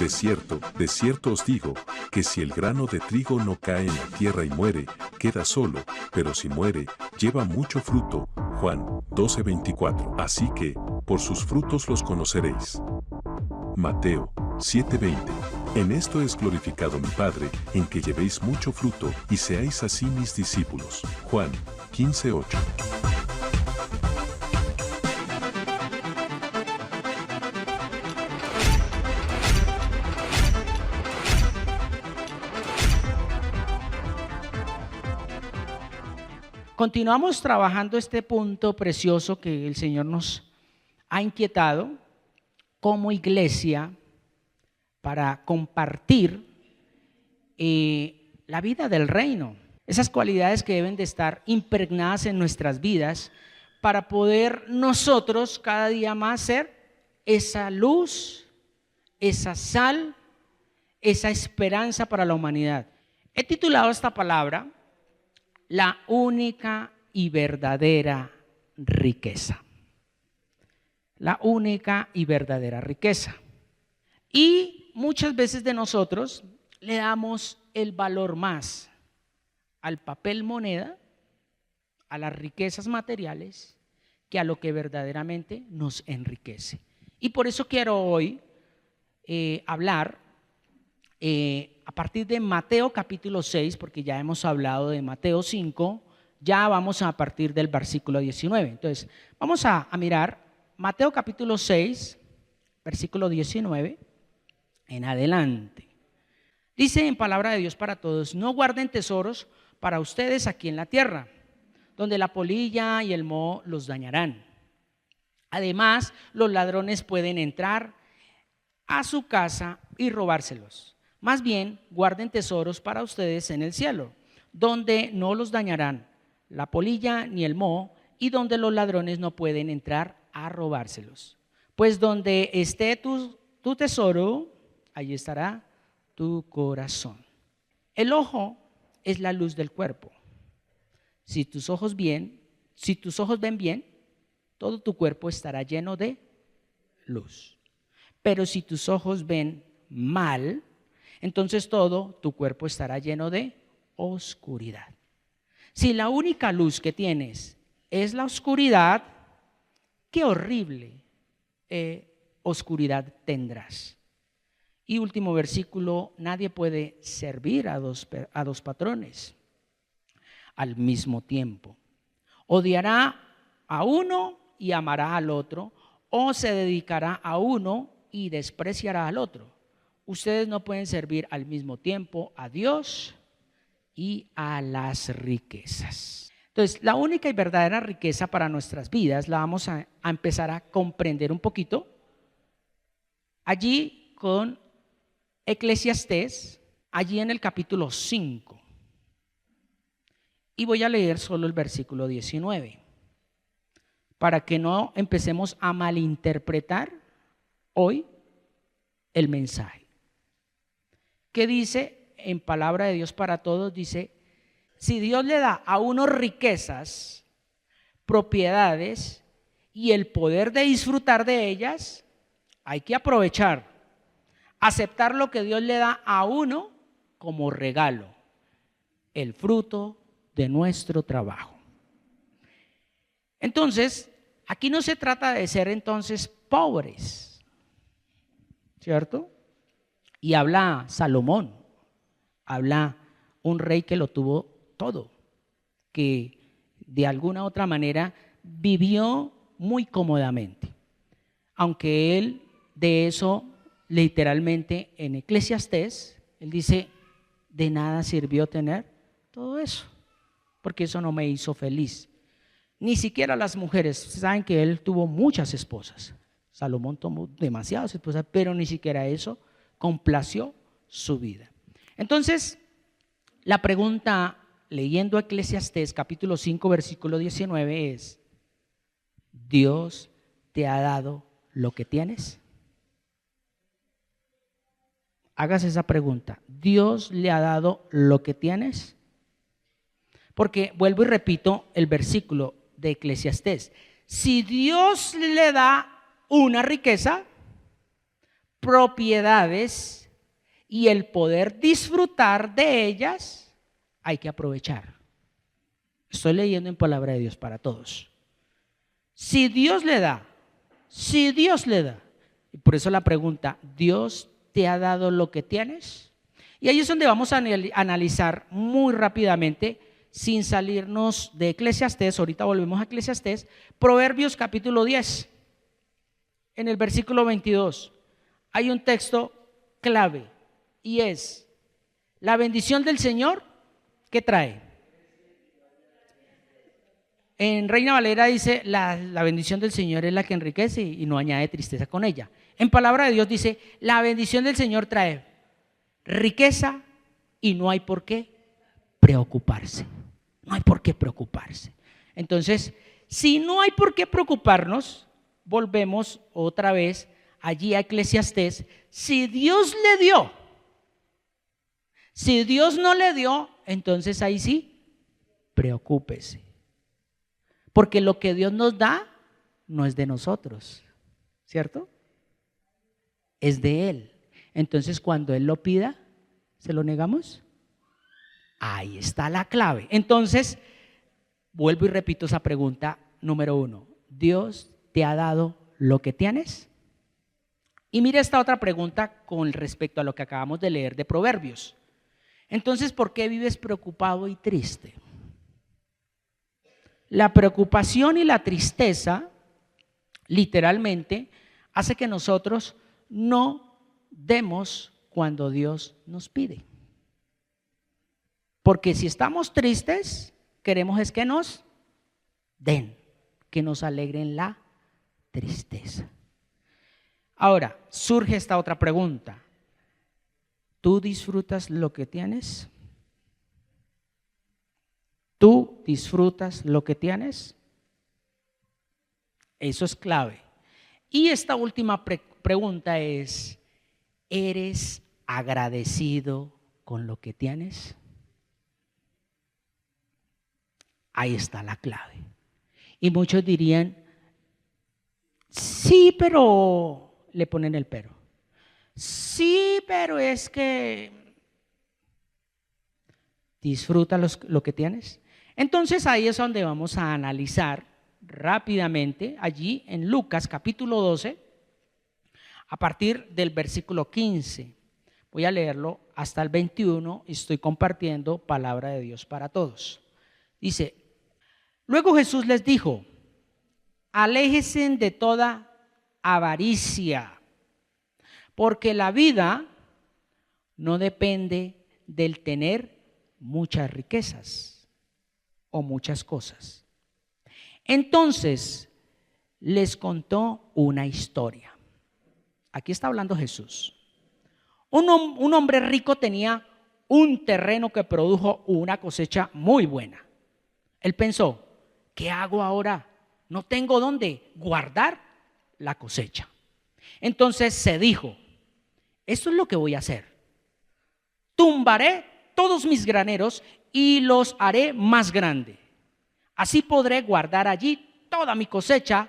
de cierto os digo, que si el grano de trigo no cae en la tierra y muere, queda solo, pero si muere, lleva mucho fruto. Juan 12:24. Así que, por sus frutos los conoceréis. Mateo 7:20. En esto es glorificado mi Padre, en que llevéis mucho fruto, y seáis así mis discípulos. Juan 15:8. Continuamos trabajando este punto precioso que el Señor nos ha inquietado como iglesia para compartir la vida del reino. Esas cualidades que deben de estar impregnadas en nuestras vidas para poder nosotros cada día más ser esa luz, esa sal, esa esperanza para la humanidad. He titulado esta palabra la única y verdadera riqueza. La única y verdadera riqueza. Y muchas veces de nosotros le damos el valor más al papel moneda, a las riquezas materiales, que a lo que verdaderamente nos enriquece. Y por eso quiero hoy hablar a partir de Mateo capítulo 6, porque ya hemos hablado de Mateo 5, ya vamos a partir del versículo 19. Entonces, vamos a mirar Mateo capítulo 6, versículo 19 en adelante. Dice en palabra de Dios para todos: no guarden tesoros para ustedes aquí en la tierra, donde la polilla y el moho los dañarán. Además, los ladrones pueden entrar a su casa y robárselos. Más bien, guarden tesoros para ustedes en el cielo, donde no los dañarán la polilla ni el moho, y donde los ladrones no pueden entrar a robárselos. Pues donde esté tu tesoro, allí estará tu corazón. El ojo es la luz del cuerpo. Si tus ojos ven bien, todo tu cuerpo estará lleno de luz. Pero si tus ojos ven mal, entonces todo tu cuerpo estará lleno de oscuridad. Si la única luz que tienes es la oscuridad, qué horrible oscuridad tendrás. Y último versículo: nadie puede servir a dos patrones al mismo tiempo. Odiará a uno y amará al otro, o se dedicará a uno y despreciará al otro. Ustedes no pueden servir al mismo tiempo a Dios y a las riquezas. Entonces, la única y verdadera riqueza para nuestras vidas la vamos a empezar a comprender un poquito allí con Eclesiastés, allí en el capítulo 5. Y voy a leer solo el versículo 19, para que no empecemos a malinterpretar hoy el mensaje. ¿Qué dice en palabra de Dios para todos? Dice: si Dios le da a uno riquezas, propiedades y el poder de disfrutar de ellas, hay que aprovechar, aceptar lo que Dios le da a uno como regalo, el fruto de nuestro trabajo. Entonces, aquí no se trata de ser entonces pobres, ¿cierto? Y habla Salomón, habla un rey que lo tuvo todo, que de alguna otra manera vivió muy cómodamente, aunque él de eso literalmente en Eclesiastés, él dice: de nada sirvió tener todo eso, porque eso no me hizo feliz. Ni siquiera las mujeres, saben que él tuvo muchas esposas, Salomón tomó demasiadas esposas, pero ni siquiera eso complació su vida. Entonces, la pregunta, leyendo Eclesiastés capítulo 5 versículo 19 es: ¿Dios te ha dado lo que tienes? Hágase esa pregunta. ¿Dios le ha dado lo que tienes? Porque vuelvo y repito el versículo de Eclesiastés: si Dios le da una riqueza, propiedades y el poder disfrutar de ellas, hay que aprovechar. Estoy leyendo en palabra de Dios para todos. Si Dios le da, y por eso la pregunta, ¿Dios te ha dado lo que tienes? Y ahí es donde vamos a analizar muy rápidamente, sin salirnos de Eclesiastés. Ahorita volvemos a Eclesiastés. Proverbios capítulo 10, en el versículo 22, hay un texto clave y es: la bendición del Señor, ¿qué trae? En Reina Valera dice, la bendición del Señor es la que enriquece y no añade tristeza con ella. En palabra de Dios dice, la bendición del Señor trae riqueza y no hay por qué preocuparse. No hay por qué preocuparse. Entonces, si no hay por qué preocuparnos, volvemos otra vez allí a Eclesiastés. Si Dios le dio, si Dios no le dio, entonces ahí sí, preocúpese. Porque lo que Dios nos da no es de nosotros, ¿cierto? Es de Él. Entonces, cuando Él lo pida, ¿se lo negamos? Ahí está la clave. Entonces, vuelvo y repito esa pregunta número 1. ¿Dios te ha dado lo que tienes? Y mira esta otra pregunta con respecto a lo que acabamos de leer de Proverbios. Entonces, ¿por qué vives preocupado y triste? La preocupación y la tristeza, literalmente, hace que nosotros no demos cuando Dios nos pide. Porque si estamos tristes, queremos es que nos den, que nos alegren la tristeza. Ahora, surge esta otra pregunta. ¿Tú disfrutas lo que tienes? ¿Tú disfrutas lo que tienes? Eso es clave. Y esta última pregunta es, ¿eres agradecido con lo que tienes? Ahí está la clave. Y muchos dirían, sí, pero le ponen el pero. Sí, pero es que disfruta lo que tienes. Entonces ahí es donde vamos a analizar rápidamente, allí en Lucas capítulo 12, a partir del versículo 15. Voy a leerlo hasta el 21 y estoy compartiendo palabra de Dios para todos. Dice, luego Jesús les dijo, aléjense de toda avaricia, porque la vida no depende del tener muchas riquezas o muchas cosas. Entonces les contó una historia. Aquí está hablando Jesús. Un hombre rico tenía un terreno que produjo una cosecha muy buena. Él pensó, ¿qué hago ahora? No tengo dónde guardar la cosecha. Entonces se dijo, esto es lo que voy a hacer. Tumbaré todos mis graneros y los haré más grandes. Así podré guardar allí toda mi cosecha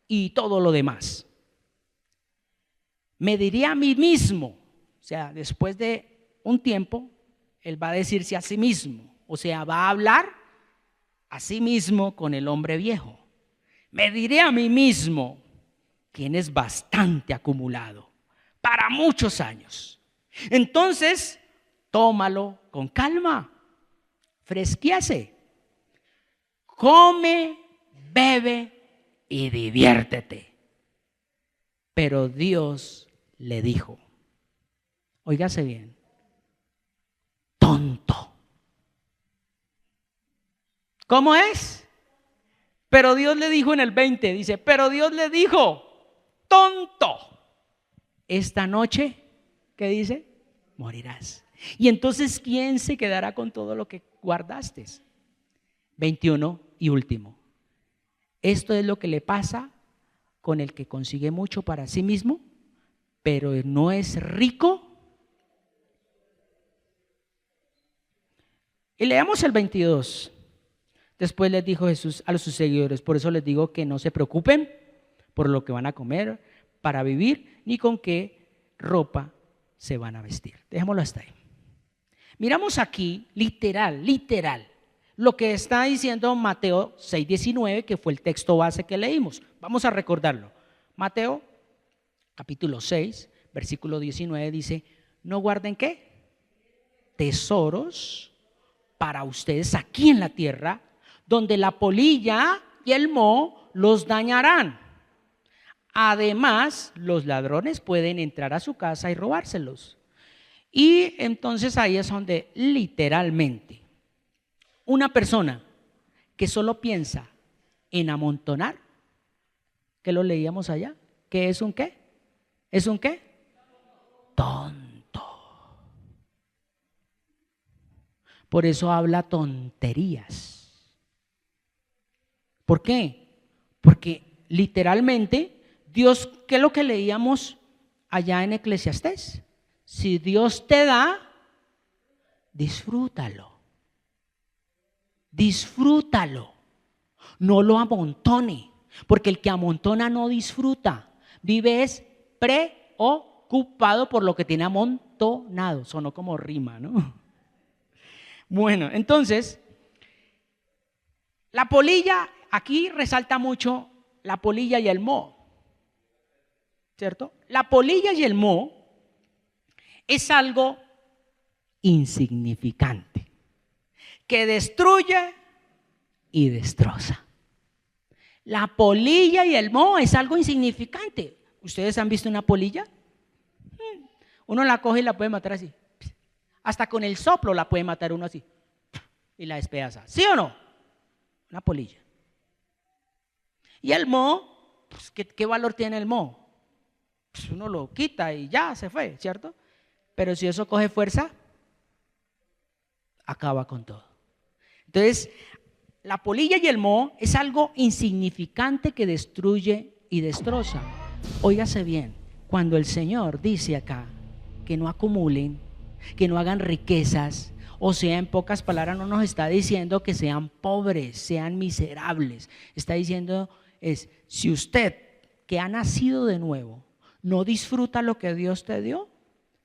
y todo lo demás. Me diré a mí mismo, o sea, después de un tiempo, él va a decirse a sí mismo, o sea, va a hablar a sí mismo con el hombre viejo. Me diré a mí mismo, tienes bastante acumulado para muchos años. Entonces, tómalo con calma, fresquéase, come, bebe y diviértete. Pero Dios le dijo, óigase bien, tonto. ¿Cómo es? Pero Dios le dijo en el 20, dice, pero Dios le dijo, tonto, esta noche, ¿qué dice? Morirás. Y entonces, ¿quién se quedará con todo lo que guardaste? 21 y último. Esto es lo que le pasa con el que consigue mucho para sí mismo, pero no es rico. Y leamos el 22. Después les dijo Jesús a sus seguidores, por eso les digo que no se preocupen por lo que van a comer para vivir, ni con qué ropa se van a vestir. Dejémoslo hasta ahí. Miramos aquí, literal, lo que está diciendo Mateo 6:19, que fue el texto base que leímos. Vamos a recordarlo. Mateo, capítulo 6, versículo 19, dice, no guarden ¿qué? Tesoros para ustedes aquí en la tierra, donde la polilla y el moho los dañarán. Además, los ladrones pueden entrar a su casa y robárselos. Y entonces ahí es donde literalmente una persona que solo piensa en amontonar, que lo leíamos allá, que es un ¿qué? ¿Es un qué? Tonto. Por eso habla tonterías. ¿Por qué? Porque literalmente Dios, ¿qué es lo que leíamos allá en Eclesiastés? Si Dios te da, disfrútalo. Disfrútalo. No lo amontone, porque el que amontona no disfruta. Vive es preocupado por lo que tiene amontonado. Sonó como rima, ¿no? Bueno, entonces, la polilla, aquí resalta mucho la polilla y el moho, ¿cierto? La polilla y el moho es algo insignificante, que destruye y destroza. La polilla y el moho es algo insignificante. ¿Ustedes han visto una polilla? Uno la coge y la puede matar así. Hasta con el soplo la puede matar uno así. Y la despedaza. ¿Sí o no? Una polilla. Y el moho, pues, ¿qué valor tiene el moho? Pues uno lo quita y ya se fue, ¿cierto? Pero si eso coge fuerza, acaba con todo. Entonces, la polilla y el moho es algo insignificante que destruye y destroza. Óigase bien, cuando el Señor dice acá que no acumulen, que no hagan riquezas, o sea, en pocas palabras no nos está diciendo que sean pobres, sean miserables. Está diciendo si usted que ha nacido de nuevo no disfruta lo que Dios te dio,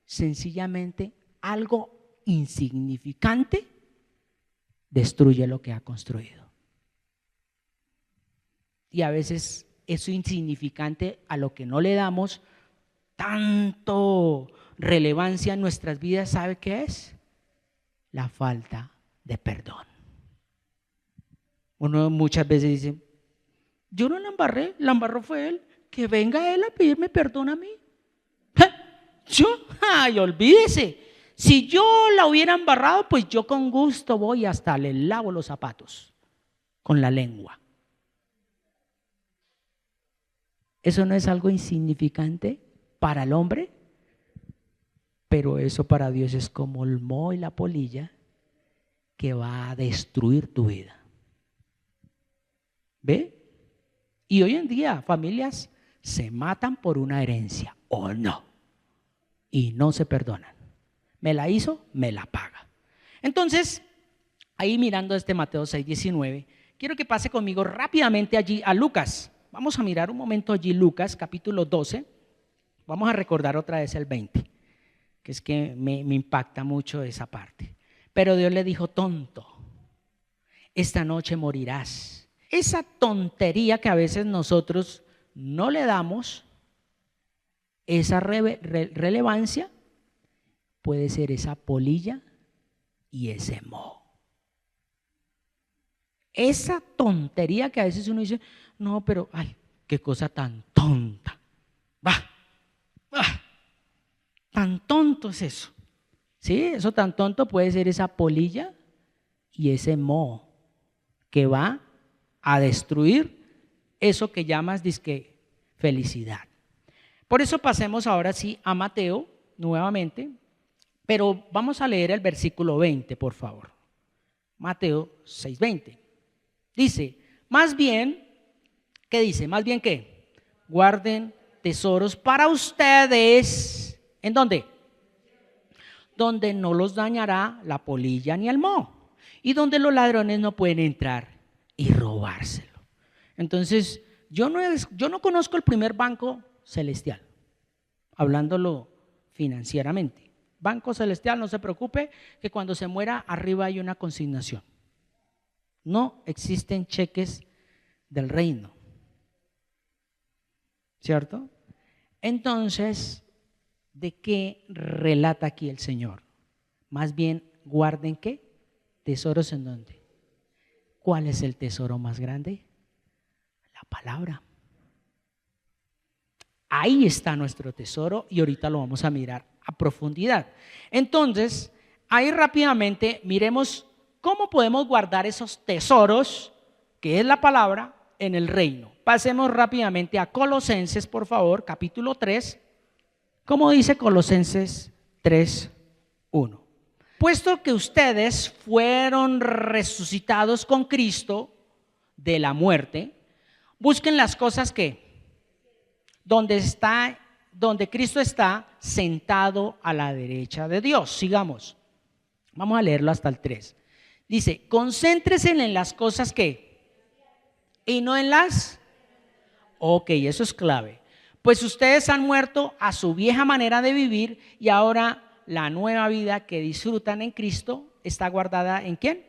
sencillamente algo insignificante destruye lo que ha construido. Y a veces eso insignificante a lo que no le damos tanto relevancia en nuestras vidas, ¿sabe qué es? La falta de perdón. Uno muchas veces dice, yo no la embarré, la embarró fue él, que venga él a pedirme perdón a mí. Yo, ay, olvídese, si yo la hubiera embarrado, pues yo con gusto voy hasta le lavo los zapatos con la lengua. ¿Eso no es algo insignificante para el hombre? Pero eso para Dios es como el moho y la polilla que va a destruir tu vida. ¿Ve? Y hoy en día familias se matan por una herencia o no, y no se perdonan. Me la hizo, me la paga. Entonces, ahí mirando este Mateo 6:19, quiero que pase conmigo rápidamente allí a Lucas. Vamos a mirar un momento allí Lucas capítulo 12. Vamos a recordar otra vez el 20, que es que me impacta mucho esa parte. Pero Dios le dijo, tonto, esta noche morirás. Esa tontería que a veces nosotros no le damos, esa relevancia, puede ser esa polilla y ese moho. Esa tontería que a veces uno dice, no, pero, ay, qué cosa tan tonta. Tan tonto es eso. ¿Sí? Eso tan tonto puede ser esa polilla y ese moho que va a destruir eso que llamas dizque felicidad. Por eso pasemos ahora sí a Mateo nuevamente, pero vamos a leer el versículo 20, por favor. Mateo 6:20. Dice, más bien, ¿qué dice? Más bien ¿qué? Guarden tesoros para ustedes. ¿En dónde? Donde no los dañará la polilla ni el moho, y donde los ladrones no pueden entrar y robárselo. Entonces, yo no conozco el primer banco celestial, hablándolo financieramente. Banco Celestial, no se preocupe, que cuando se muera arriba hay una consignación. No existen cheques del reino, ¿cierto? Entonces, ¿de qué relata aquí el Señor? Más bien, guarden ¿qué? ¿Tesoros en dónde? ¿Cuál es el tesoro más grande? La palabra. Ahí está nuestro tesoro y ahorita lo vamos a mirar a profundidad. Entonces, ahí rápidamente miremos cómo podemos guardar esos tesoros, que es la palabra, en el reino. Pasemos rápidamente a Colosenses, por favor, capítulo 3. ¿Cómo dice Colosenses 3:1? Puesto que ustedes fueron resucitados con Cristo de la muerte, busquen las cosas que donde Cristo está sentado a la derecha de Dios. Sigamos. Vamos a leerlo hasta el 3. Dice, concéntrense en las cosas que y no en las. Ok, eso es clave. Pues ustedes han muerto a su vieja manera de vivir y ahora la nueva vida que disfrutan en Cristo está guardada ¿en quién?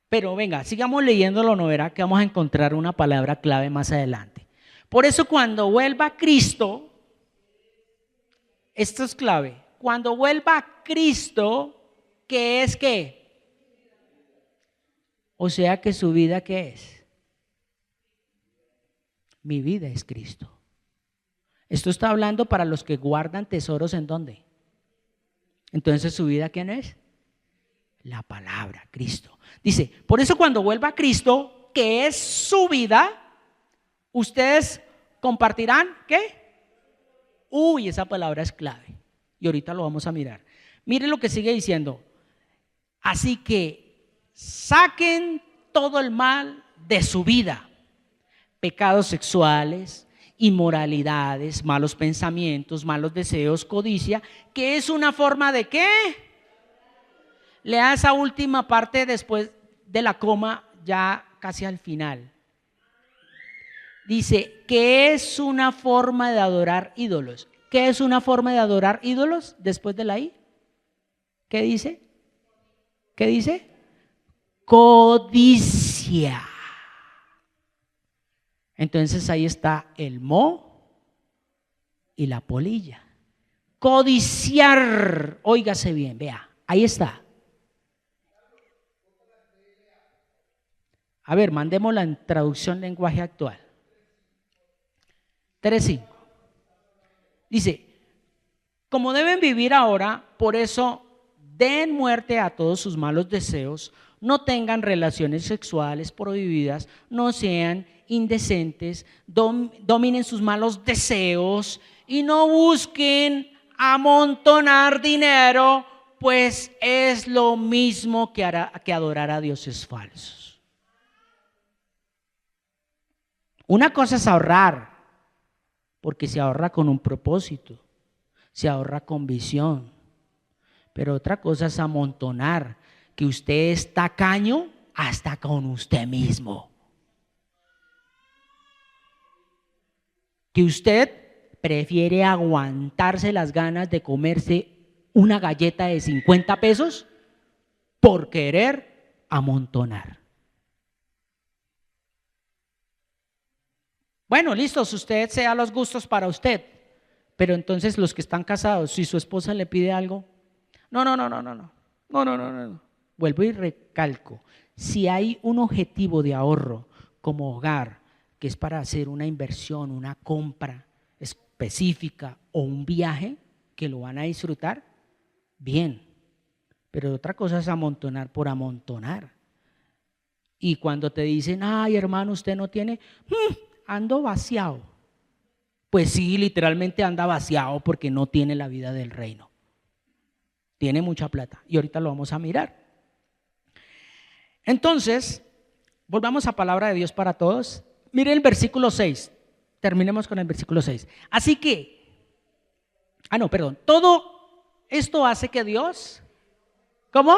Pero venga, sigamos leyéndolo, ¿no verá que vamos a encontrar una palabra clave más adelante? Por eso cuando vuelva Cristo, esto es clave, cuando vuelva Cristo, ¿qué es qué? O sea que su vida ¿qué es? Mi vida es Cristo. Esto está hablando para los que guardan tesoros ¿en dónde? Entonces su vida ¿quién es? La palabra, Cristo. Dice, por eso cuando vuelva Cristo, que es su vida, ustedes compartirán ¿qué? Esa palabra es clave y ahorita lo vamos a mirar. Mire lo que sigue diciendo. Así que saquen todo el mal de su vida, pecados sexuales, inmoralidades, malos pensamientos, malos deseos, codicia, que es una forma de ¿qué? Lea esa última parte después de la coma, ya casi al final. Dice que es una forma de adorar ídolos. ¿Qué es una forma de adorar ídolos después de la I? ¿Qué dice? ¿Qué dice? Codicia. Entonces ahí está el mo y la polilla. Codiciar, óigase bien, vea, ahí está. A ver, mandémosla en traducción lenguaje actual. 3:5. Dice, como deben vivir ahora, por eso den muerte a todos sus malos deseos, no tengan relaciones sexuales prohibidas, no sean indecentes, dominen sus malos deseos y no busquen amontonar dinero, pues es lo mismo que adorar a dioses falsos. Una cosa es ahorrar, porque se ahorra con un propósito, se ahorra con visión, pero otra cosa es amontonar, que usted es tacaño hasta con usted mismo. Que usted prefiere aguantarse las ganas de comerse una galleta de 50 pesos por querer amontonar. Bueno, listo, usted sea los gustos para usted, pero entonces los que están casados, si su esposa le pide algo, no. Vuelvo y recalco, si hay un objetivo de ahorro como hogar, que es para hacer una inversión, una compra específica o un viaje que lo van a disfrutar, bien, pero otra cosa es amontonar por amontonar. Y cuando te dicen, ay hermano, usted no tiene, ando vaciado. Pues sí, literalmente anda vaciado porque no tiene la vida del reino. Tiene mucha plata y ahorita lo vamos a mirar. Entonces, volvamos a palabra de Dios para todos. Mire el versículo 6. Terminemos con el versículo 6. Así que, todo esto hace que Dios, ¿cómo?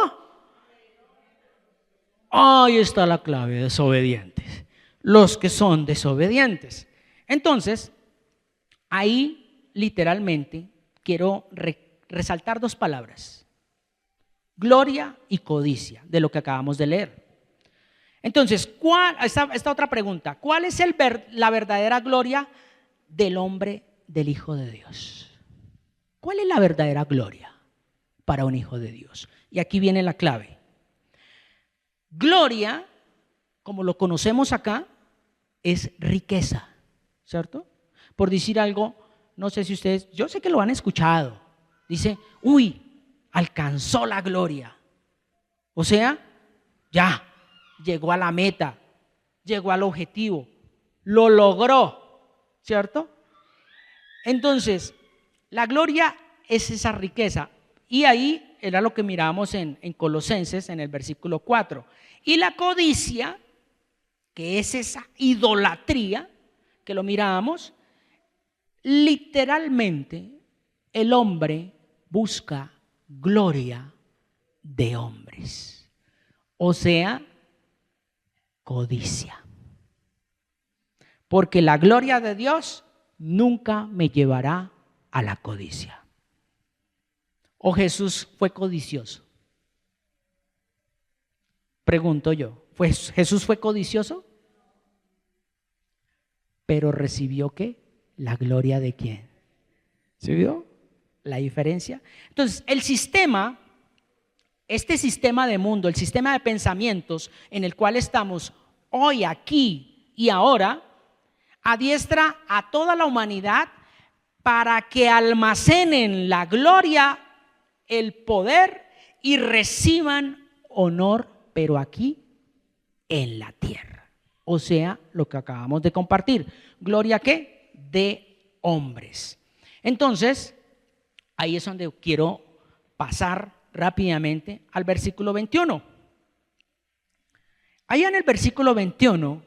Ahí está la clave, desobedientes. Los que son desobedientes. Entonces, ahí literalmente, quiero resaltar dos palabras: gloria y codicia, de lo que acabamos de leer. Entonces, esta otra pregunta: ¿cuál es la verdadera gloria del hombre, del Hijo de Dios? ¿Cuál es la verdadera gloria para un hijo de Dios? Y aquí viene la clave. Gloria, como lo conocemos acá, es riqueza, ¿cierto? Por decir algo, no sé si ustedes, yo sé que lo han escuchado, dice, uy, alcanzó la gloria. O sea, ya, llegó a la meta, llegó al objetivo, lo logró, ¿cierto? Entonces, la gloria es esa riqueza. Y ahí era lo que mirábamos en Colosenses, en el versículo 4. Y la codicia, que es esa idolatría, que lo mirábamos, literalmente el hombre busca gloria de hombres. O sea, codicia. Porque la gloria de Dios nunca me llevará a la codicia. ¿O Jesús fue codicioso? Pregunto yo, ¿Jesús fue codicioso? Pero recibió ¿qué? La gloria de quién. ¿Se vio la diferencia? Entonces, este sistema de mundo, el sistema de pensamientos en el cual estamos hoy, aquí y ahora, adiestra a toda la humanidad para que almacenen la gloria, el poder y reciban honor, pero aquí en la tierra. O sea, lo que acabamos de compartir. ¿Gloria qué? De hombres. Entonces, ahí es donde quiero pasar rápidamente al versículo 21. Allá en el versículo 21,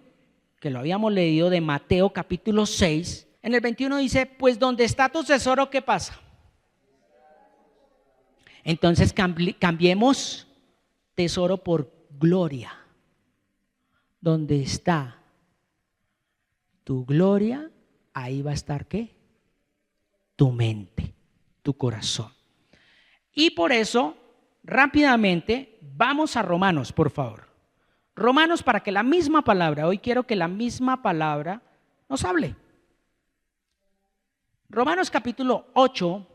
que lo habíamos leído de Mateo capítulo 6, en el 21 dice, pues donde está tu tesoro, ¿qué pasa? Entonces cambiemos tesoro por gloria. Donde está tu gloria, ahí va a estar ¿qué? Tu mente, tu corazón. Y por eso, rápidamente, vamos a Romanos, por favor. Romanos, para que la misma palabra, hoy quiero que la misma palabra nos hable. Romanos capítulo 8,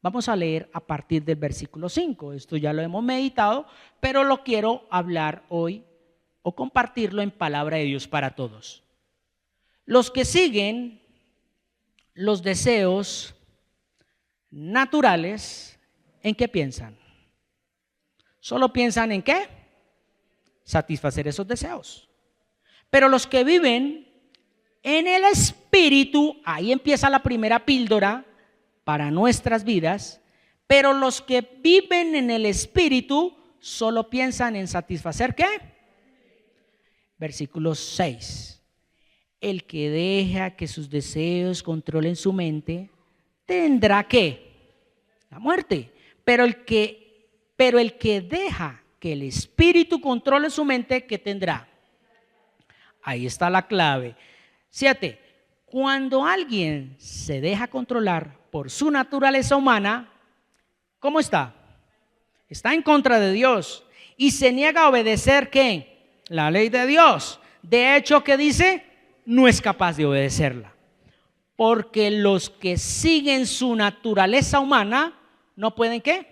vamos a leer a partir del versículo 5. Esto ya lo hemos meditado, pero lo quiero hablar hoy o compartirlo en palabra de Dios para todos. Los que siguen los deseos naturales, ¿en qué piensan? ¿Solo piensan en qué? Satisfacer esos deseos. Pero los que viven en el Espíritu, ahí empieza la primera píldora para nuestras vidas, pero los que viven en el Espíritu solo piensan en satisfacer ¿qué? Versículo 6. El que deja que sus deseos controlen su mente, tendrá ¿qué? La muerte. Pero el que deja que el Espíritu controle su mente, ¿qué tendrá? Ahí está la clave. 7. Cuando alguien se deja controlar por su naturaleza humana, ¿cómo está? Está en contra de Dios y se niega a obedecer ¿qué? La ley de Dios. De hecho, ¿qué dice? No es capaz de obedecerla. Porque los que siguen su naturaleza humana no pueden ¿qué?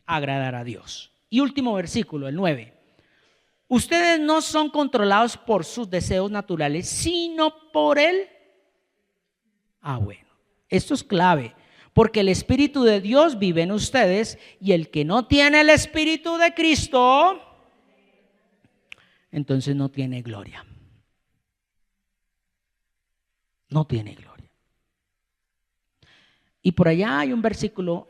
Agradar a Dios. Y último versículo, el 9. Ustedes no son controlados por sus deseos naturales, sino por él. Bueno, esto es clave, porque el Espíritu de Dios vive en ustedes y el que no tiene el Espíritu de Cristo, entonces no tiene gloria. No tiene gloria. Y por allá hay un versículo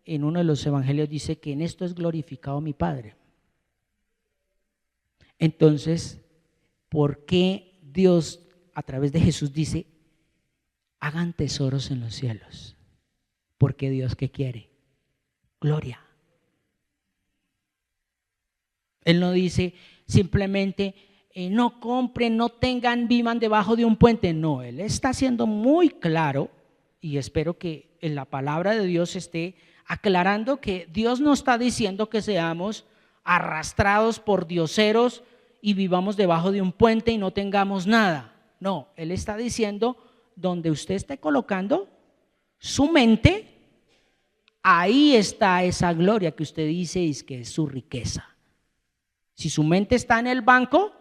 en uno de los evangelios, dice que en esto es glorificado mi Padre. Entonces, ¿por qué Dios a través de Jesús dice, hagan tesoros en los cielos? Porque Dios ¿qué quiere? Gloria. Él no dice simplemente, no compren, no tengan, vivan debajo de un puente. No, Él está siendo muy claro y espero que en la palabra de Dios esté aclarando que Dios no está diciendo que seamos arrastrados por dioseros y vivamos debajo de un puente y no tengamos nada. No, Él está diciendo, donde usted esté colocando su mente, ahí está esa gloria que usted dice y que es su riqueza. Si su mente está en el banco,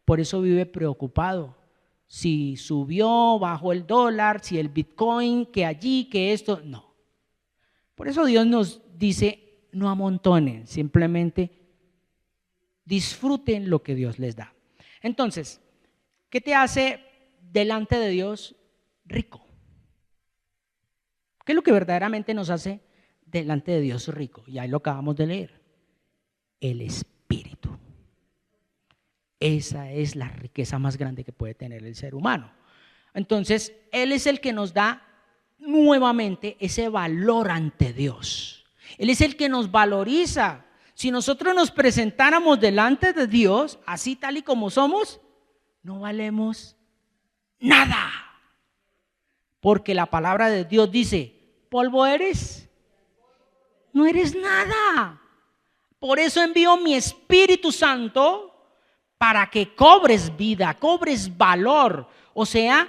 por eso vive preocupado. Si subió, bajó el dólar, si el Bitcoin, que allí, que esto, no. Por eso Dios nos dice, no amontonen, simplemente disfruten lo que Dios les da. Entonces, ¿qué te hace delante de Dios rico? ¿Qué es lo que verdaderamente nos hace delante de Dios rico? Y ahí lo acabamos de leer. El Espíritu. Esa es la riqueza más grande que puede tener el ser humano. Entonces, Él es el que nos da nuevamente ese valor ante Dios. Él es el que nos valoriza. Si nosotros nos presentáramos delante de Dios, así tal y como somos, no valemos nada. Porque la palabra de Dios dice, polvo eres, no eres nada. Por eso envío mi Espíritu Santo para que cobres vida, cobres valor, o sea,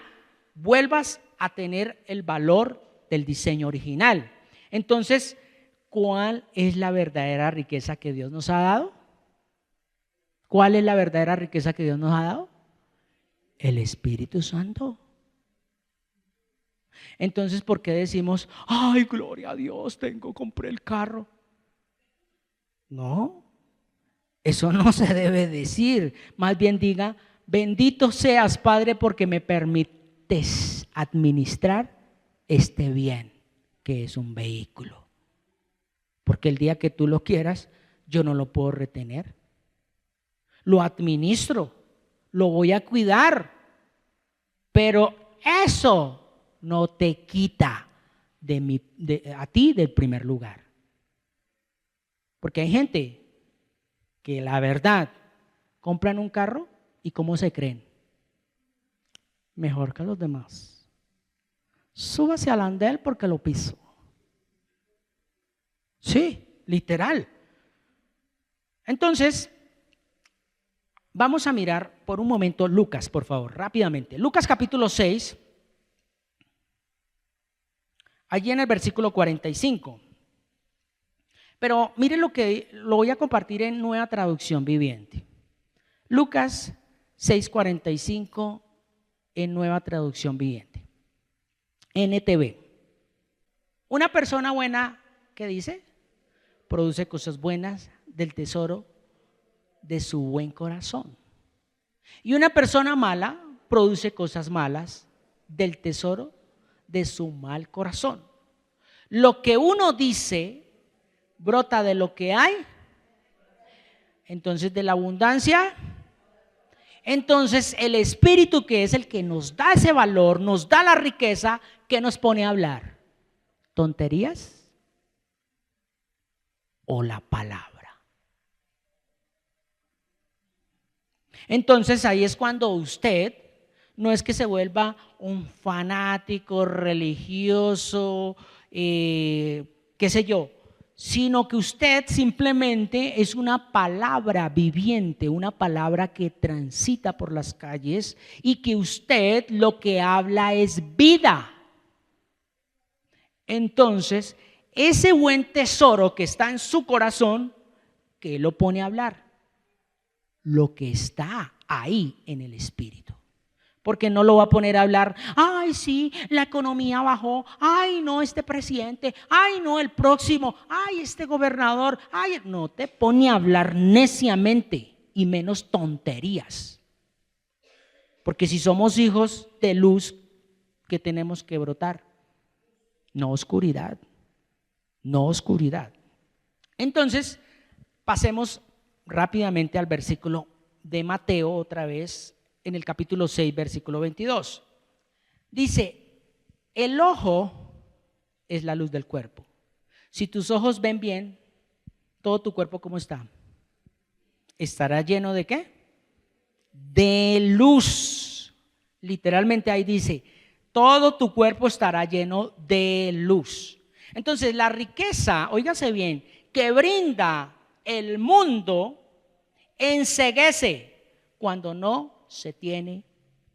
vuelvas a tener el valor del diseño original. Entonces, ¿cuál es la verdadera riqueza que Dios nos ha dado? ¿Cuál es la verdadera riqueza que Dios nos ha dado? El Espíritu Santo. Entonces, ¿por qué decimos, ay, gloria a Dios, compré el carro? No, eso no se debe decir. Más bien diga, bendito seas, Padre, porque me permites administrar este bien, que es un vehículo. Porque el día que tú lo quieras, yo no lo puedo retener. Lo administro, lo voy a cuidar, pero eso no te quita a ti del primer lugar. Porque hay gente que la verdad compran un carro y ¿cómo se creen? Mejor que los demás. Súbase al andén porque lo piso. Sí, literal. Entonces, vamos a mirar por un momento Lucas, por favor, rápidamente. Lucas capítulo 6, allí en el versículo 45. Pero miren lo voy a compartir en Nueva Traducción Viviente. Lucas 6:45 en Nueva Traducción Viviente. NTV. Una persona buena, ¿qué dice? Produce cosas buenas del tesoro de su buen corazón. Y una persona mala produce cosas malas del tesoro de su mal corazón. Lo que uno dice brota de lo que hay. Entonces, de la abundancia. Entonces, el Espíritu, que es el que nos da ese valor, nos da la riqueza, ¿qué nos pone a hablar? ¿Tonterías o la palabra? Entonces, ahí es cuando usted no es que se vuelva un fanático religioso, qué sé yo, sino que usted simplemente es una palabra viviente, una palabra que transita por las calles y que usted lo que habla es vida. Entonces, ese buen tesoro que está en su corazón, ¿qué lo pone a hablar? Lo que está ahí en el Espíritu. Porque no lo va a poner a hablar, ay sí, la economía bajó, ay no, este presidente, ay no, el próximo, ay este gobernador, ay, no te pone a hablar neciamente y menos tonterías. Porque si somos hijos de luz, ¿qué tenemos que brotar? No oscuridad, no oscuridad. Entonces, pasemos rápidamente al versículo de Mateo otra vez, en el capítulo 6, versículo 22. Dice, el ojo es la luz del cuerpo. Si tus ojos ven bien, todo tu cuerpo, ¿cómo está? ¿Estará lleno de qué? De luz. Literalmente ahí dice, todo tu cuerpo estará lleno de luz. Entonces, la riqueza, óigase bien, que brinda el mundo, enceguece cuando no se tiene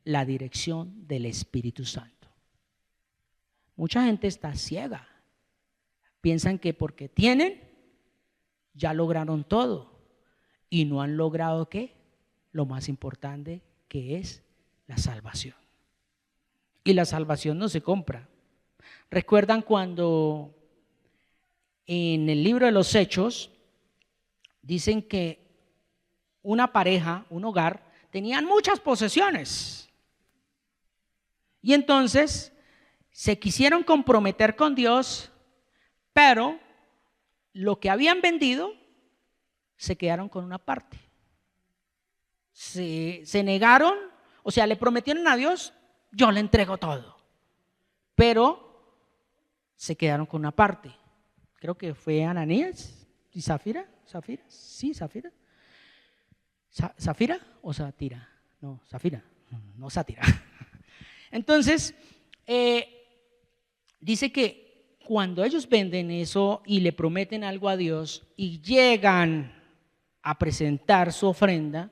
la dirección del Espíritu Santo. Mucha gente está ciega. Piensan que porque tienen, ya lograron todo. Y no han logrado, ¿qué? Lo más importante, que es la salvación. Y la salvación no se compra. ¿Recuerdan cuando en el libro de los Hechos dicen que una pareja, un hogar, tenían muchas posesiones? Y entonces se quisieron comprometer con Dios, pero lo que habían vendido se quedaron con una parte. Se negaron, o sea, le prometieron a Dios, yo le entrego todo, pero se quedaron con una parte. Creo que fue Ananías y Zafira. Sí, Zafira. ¿Zafira o Satira? No, Zafira, no Sátira. Entonces, dice que cuando ellos venden eso y le prometen algo a Dios y llegan a presentar su ofrenda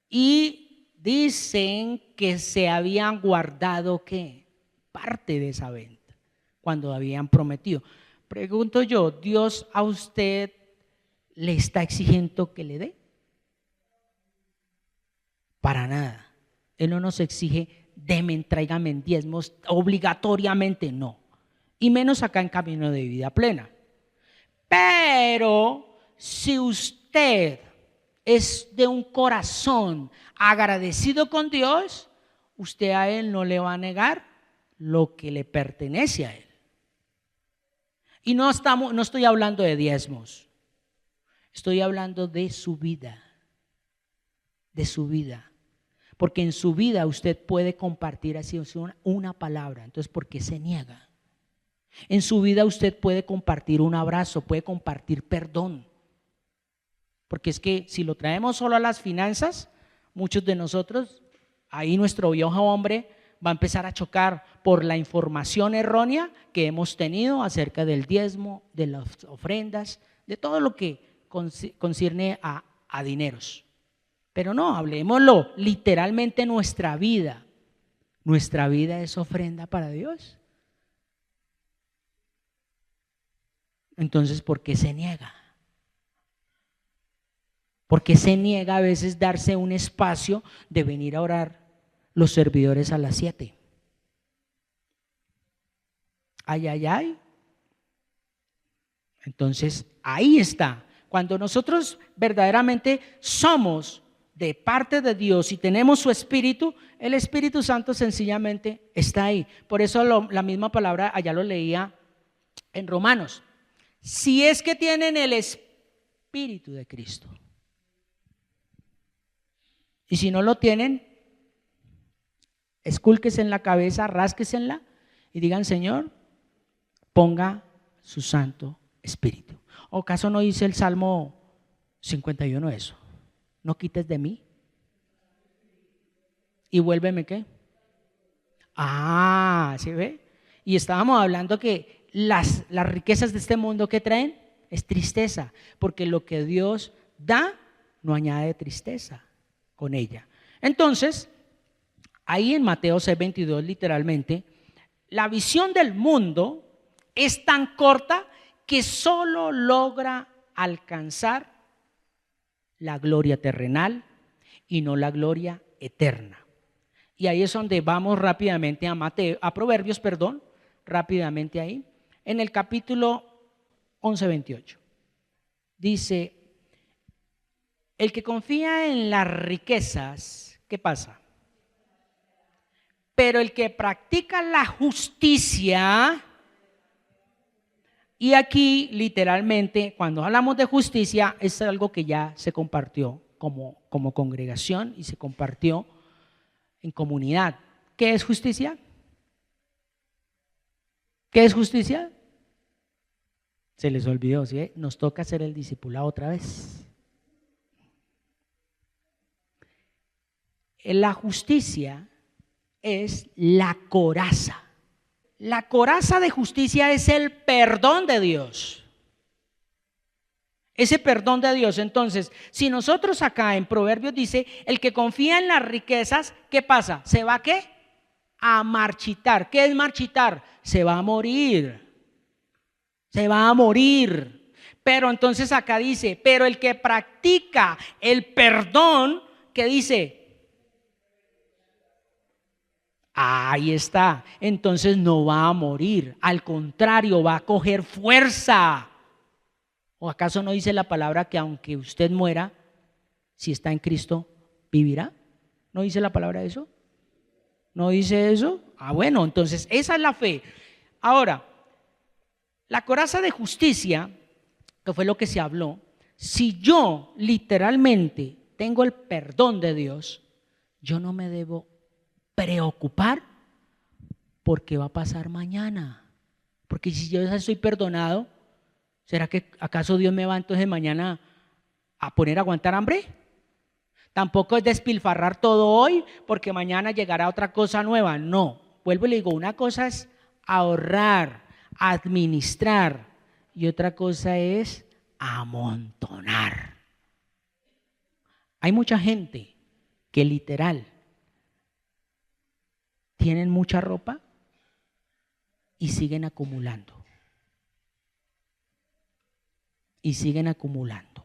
y dicen que se habían guardado, ¿qué? Parte de esa venta cuando habían prometido. Pregunto yo, ¿Dios a usted le está exigiendo que le dé? Para nada. Él no nos exige, deme, tráigame en diezmos obligatoriamente, no. Y menos acá en Camino de Vida Plena. Pero si usted es de un corazón agradecido con Dios, usted a Él no le va a negar lo que le pertenece a Él. Y no estoy hablando de diezmos, estoy hablando de su vida, porque en su vida usted puede compartir así una palabra. Entonces, ¿por qué se niega? En su vida usted puede compartir un abrazo, puede compartir perdón, porque es que si lo traemos solo a las finanzas, muchos de nosotros, ahí nuestro viejo hombre va a empezar a chocar por la información errónea que hemos tenido acerca del diezmo, de las ofrendas, de todo lo que concierne a dineros. Pero no, hablemoslo literalmente nuestra vida. Nuestra vida es ofrenda para Dios. Entonces, ¿por qué se niega? ¿Por qué se niega a veces darse un espacio de venir a orar los servidores a las 7? Ay, ay, ay. Entonces, ahí está. Cuando nosotros verdaderamente somos de parte de Dios y tenemos su Espíritu, el Espíritu Santo sencillamente está ahí. Por eso la misma palabra, allá lo leía en Romanos. Si es que tienen el Espíritu de Cristo. Y si no lo tienen, escúlquese en la cabeza, rásquesenla y digan: Señor, ponga su Santo Espíritu. ¿O acaso no dice el Salmo 51 eso? No quites de mí y vuélveme, ¿qué? ¿Sí ve? Y estábamos hablando que las riquezas de este mundo, ¿qué traen? Es tristeza, porque lo que Dios da no añade tristeza con ella. Entonces, ahí en Mateo 6:22 literalmente, la visión del mundo es tan corta que solo logra alcanzar la gloria terrenal y no la gloria eterna. Y ahí es donde vamos rápidamente a Proverbios, rápidamente ahí, en el capítulo 11:28. Dice: el que confía en las riquezas, ¿qué pasa? Pero el que practica la justicia, y aquí literalmente cuando hablamos de justicia es algo que ya se compartió como congregación y se compartió en comunidad. ¿Qué es justicia? ¿Qué es justicia? Se les olvidó, ¿sí? Nos toca hacer el discipulado otra vez. La justicia es la coraza La coraza de justicia es el perdón de Dios. Ese perdón de Dios. Entonces, si nosotros acá en Proverbios dice, el que confía en las riquezas, ¿qué pasa? ¿Se va a qué? A marchitar. ¿Qué es marchitar? Se va a morir. Se va a morir. Pero entonces acá dice, pero el que practica el perdón, ¿qué dice? Ahí está. Entonces no va a morir. Al contrario, va a coger fuerza. ¿O acaso no dice la palabra que aunque usted muera, si está en Cristo, vivirá? ¿No dice la palabra eso? ¿No dice eso? Bueno, entonces esa es la fe. Ahora, la coraza de justicia, que fue lo que se habló, si yo literalmente tengo el perdón de Dios, yo no me debo preocupar por qué va a pasar mañana. Porque si yo ya estoy perdonado, ¿será que acaso Dios me va entonces mañana a poner a aguantar hambre? Tampoco es despilfarrar todo hoy porque mañana llegará otra cosa nueva. No, vuelvo y le digo, una cosa es ahorrar, administrar y otra cosa es amontonar. Hay mucha gente que literal tienen mucha ropa y siguen acumulando. Y siguen acumulando.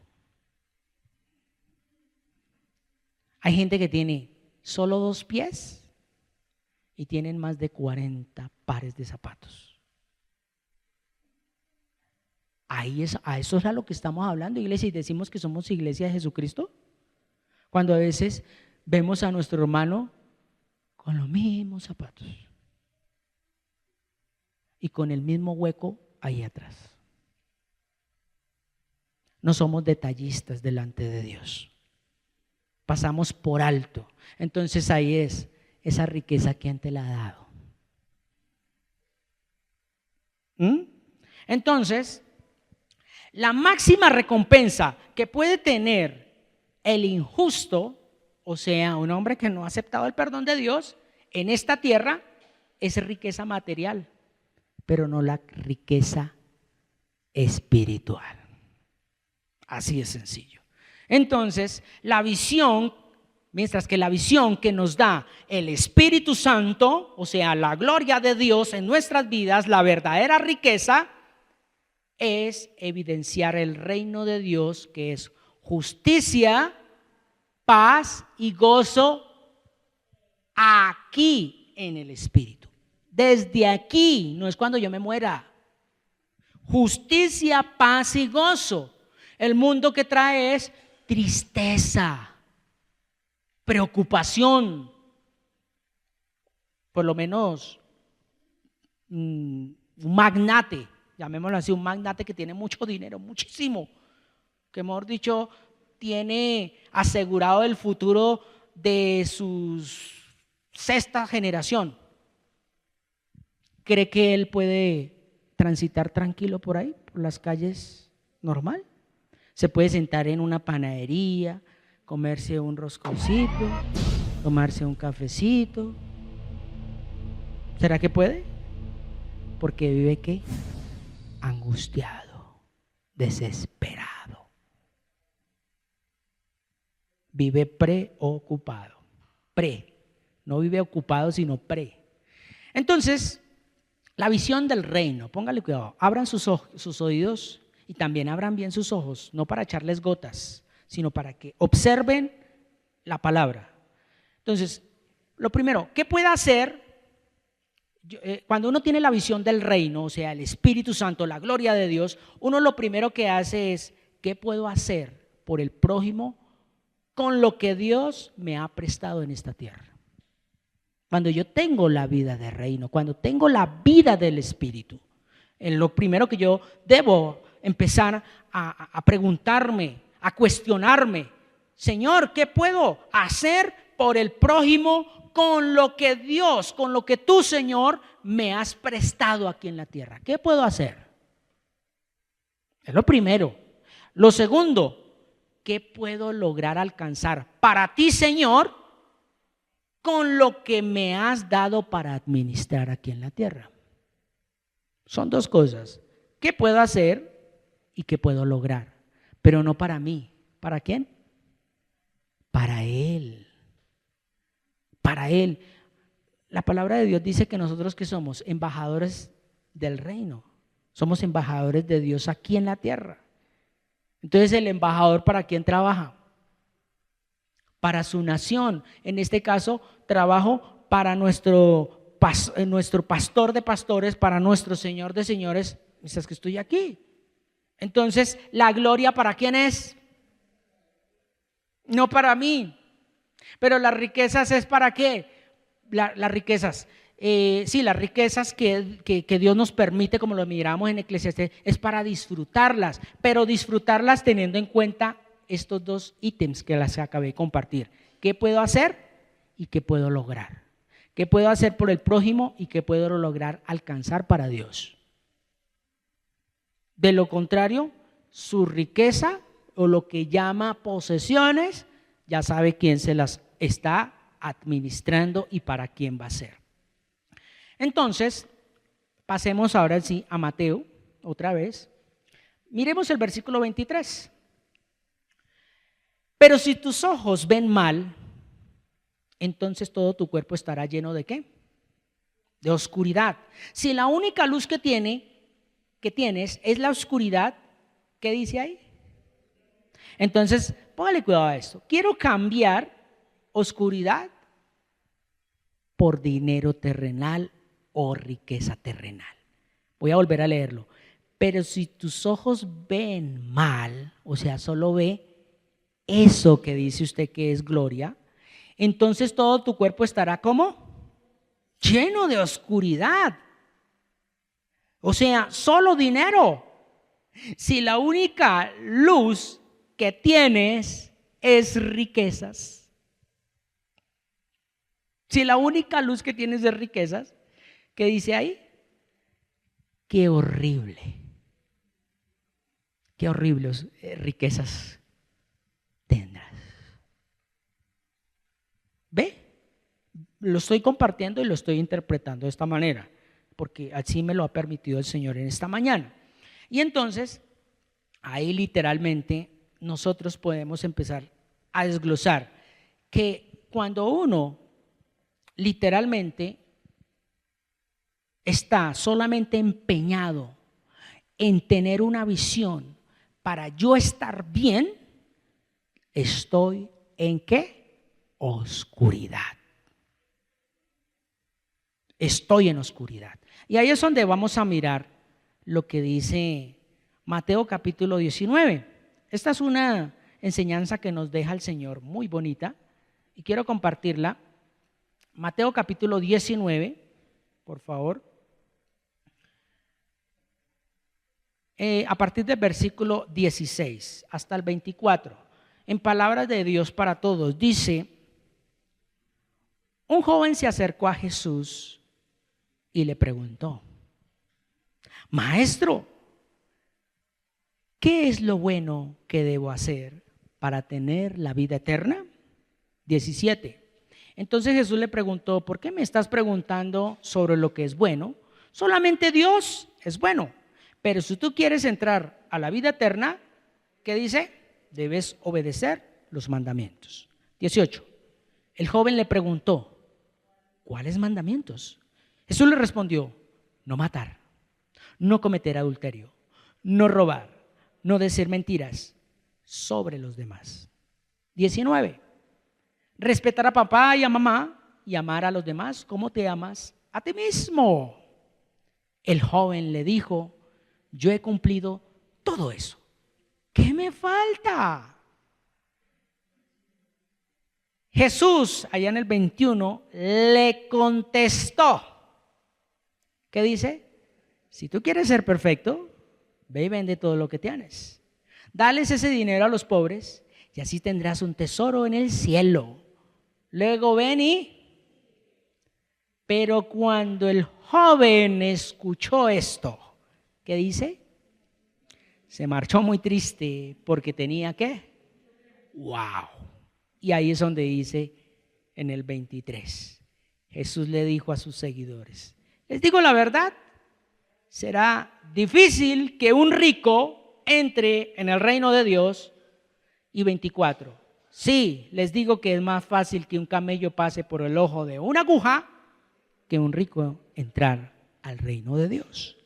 Hay gente que tiene solo 2 pies y tienen más de 40 pares de zapatos. A eso es a lo que estamos hablando, iglesia, y decimos que somos iglesia de Jesucristo. Cuando a veces vemos a nuestro hermano con los mismos zapatos y con el mismo hueco ahí atrás. No somos detallistas delante de Dios. Pasamos por alto. Entonces ahí es esa riqueza, ¿quién te la ha dado? Entonces, la máxima recompensa que puede tener el injusto, o sea, un hombre que no ha aceptado el perdón de Dios en esta tierra, es riqueza material, pero no la riqueza espiritual. Así es sencillo. Entonces, la visión, mientras que la visión que nos da el Espíritu Santo, o sea, la gloria de Dios en nuestras vidas, la verdadera riqueza, es evidenciar el reino de Dios, que es justicia, paz y gozo aquí en el Espíritu. Desde aquí, no es cuando yo me muera. Justicia, paz y gozo. El mundo que trae es tristeza, preocupación, por lo menos un magnate, llamémoslo así, un magnate que tiene mucho dinero, muchísimo, que mejor dicho tiene asegurado el futuro de su 6ª generación. ¿Cree que él puede transitar tranquilo por ahí, por las calles normal? Se puede sentar en una panadería, comerse un rosconcito, tomarse un cafecito. ¿Será que puede? Porque vive ¿qué? Angustiado, desesperado. Vive preocupado. No vive ocupado, sino pre. Entonces, la visión del reino, póngale cuidado, abran sus oídos y también abran bien sus ojos, no para echarles gotas, sino para que observen la palabra. Entonces, lo primero, ¿qué puede hacer? Cuando uno tiene la visión del reino, o sea, el Espíritu Santo, la gloria de Dios, uno lo primero que hace es, ¿qué puedo hacer por el prójimo con lo que Dios me ha prestado en esta tierra? Cuando yo tengo la vida de reino, cuando tengo la vida del Espíritu, lo primero que yo debo empezar a preguntarme, a cuestionarme, Señor, ¿qué puedo hacer por el prójimo con lo que Dios, con lo que tú, Señor, me has prestado aquí en la tierra? ¿Qué puedo hacer? Es lo primero. Lo segundo, ¿qué puedo lograr alcanzar para ti, Señor, con lo que me has dado para administrar aquí en la tierra? Son dos cosas. ¿Qué puedo hacer y qué puedo lograr? Pero no para mí. ¿Para quién? Para Él. Para Él. La palabra de Dios dice que nosotros que somos embajadores del reino. Somos embajadores de Dios aquí en la tierra. Entonces, ¿el embajador para quién trabaja? Para su nación. En este caso, trabajo para nuestro pastor de pastores, para nuestro Señor de señores, es que estoy aquí. Entonces, ¿la gloria para quién es? No para mí. Pero las riquezas es para qué? Las riquezas. Las riquezas que Dios nos permite, como lo miramos en Eclesiastés, es para disfrutarlas, pero disfrutarlas teniendo en cuenta estos dos ítems que las acabé de compartir. ¿Qué puedo hacer y qué puedo lograr? ¿Qué puedo hacer por el prójimo y qué puedo lograr alcanzar para Dios? De lo contrario, su riqueza o lo que llama posesiones, ya sabe quién se las está administrando y para quién va a ser. Entonces, pasemos ahora sí a Mateo, otra vez. Miremos el versículo 23. Pero si tus ojos ven mal, entonces todo tu cuerpo estará lleno ¿de qué? De oscuridad. Si la única luz que tienes es la oscuridad, ¿qué dice ahí? Entonces, póngale cuidado a esto. Quiero cambiar oscuridad por dinero terrenal o riqueza terrenal. Voy a volver a leerlo. Pero si tus ojos ven mal, o sea, solo ve eso que dice usted que es gloria, entonces todo tu cuerpo estará ¿cómo? Lleno de oscuridad. O sea, solo dinero. Si la única luz que tienes es riquezas. Si la única luz que tienes es riquezas, ¿qué dice ahí? Qué horrible. Qué horribles riquezas tendrás. ¿Ve? Lo estoy compartiendo y lo estoy interpretando de esta manera, porque así me lo ha permitido el Señor en esta mañana. Y entonces, ahí literalmente nosotros podemos empezar a desglosar que cuando uno literalmente está solamente empeñado en tener una visión para yo estar bien, estoy en ¿qué? Oscuridad. Estoy en oscuridad. Y ahí es donde vamos a mirar lo que dice Mateo capítulo 19. Esta es una enseñanza que nos deja el Señor muy bonita y quiero compartirla. Mateo capítulo 19, por favor. A partir del versículo 16 hasta el 24. En palabras de Dios para todos, dice: un joven se acercó a Jesús y le preguntó: Maestro, ¿qué es lo bueno que debo hacer para tener la vida eterna? 17. Entonces Jesús le preguntó: ¿por qué me estás preguntando sobre lo que es bueno? Solamente Dios es bueno. Pero si tú quieres entrar a la vida eterna, ¿qué dice? Debes obedecer los mandamientos. 18. El joven le preguntó: ¿cuáles mandamientos? Jesús le respondió: no matar, no cometer adulterio, no robar, no decir mentiras sobre los demás. 19. Respetar a papá y a mamá y amar a los demás como te amas a ti mismo. El joven le dijo: yo he cumplido todo eso. ¿Qué me falta? Jesús, allá en el 21, le contestó. ¿Qué dice? Si tú quieres ser perfecto, ve y vende todo lo que tienes. Dales ese dinero a los pobres y así tendrás un tesoro en el cielo. Luego ven y... Pero cuando el joven escuchó esto, ¿qué dice? Se marchó muy triste porque tenía ¿qué? ¡Wow! Y ahí es donde dice en el 23, Jesús le dijo a sus seguidores: les digo la verdad, será difícil que un rico entre en el reino de Dios. Y 24, sí, les digo que es más fácil que un camello pase por el ojo de una aguja que un rico entrar al reino de Dios.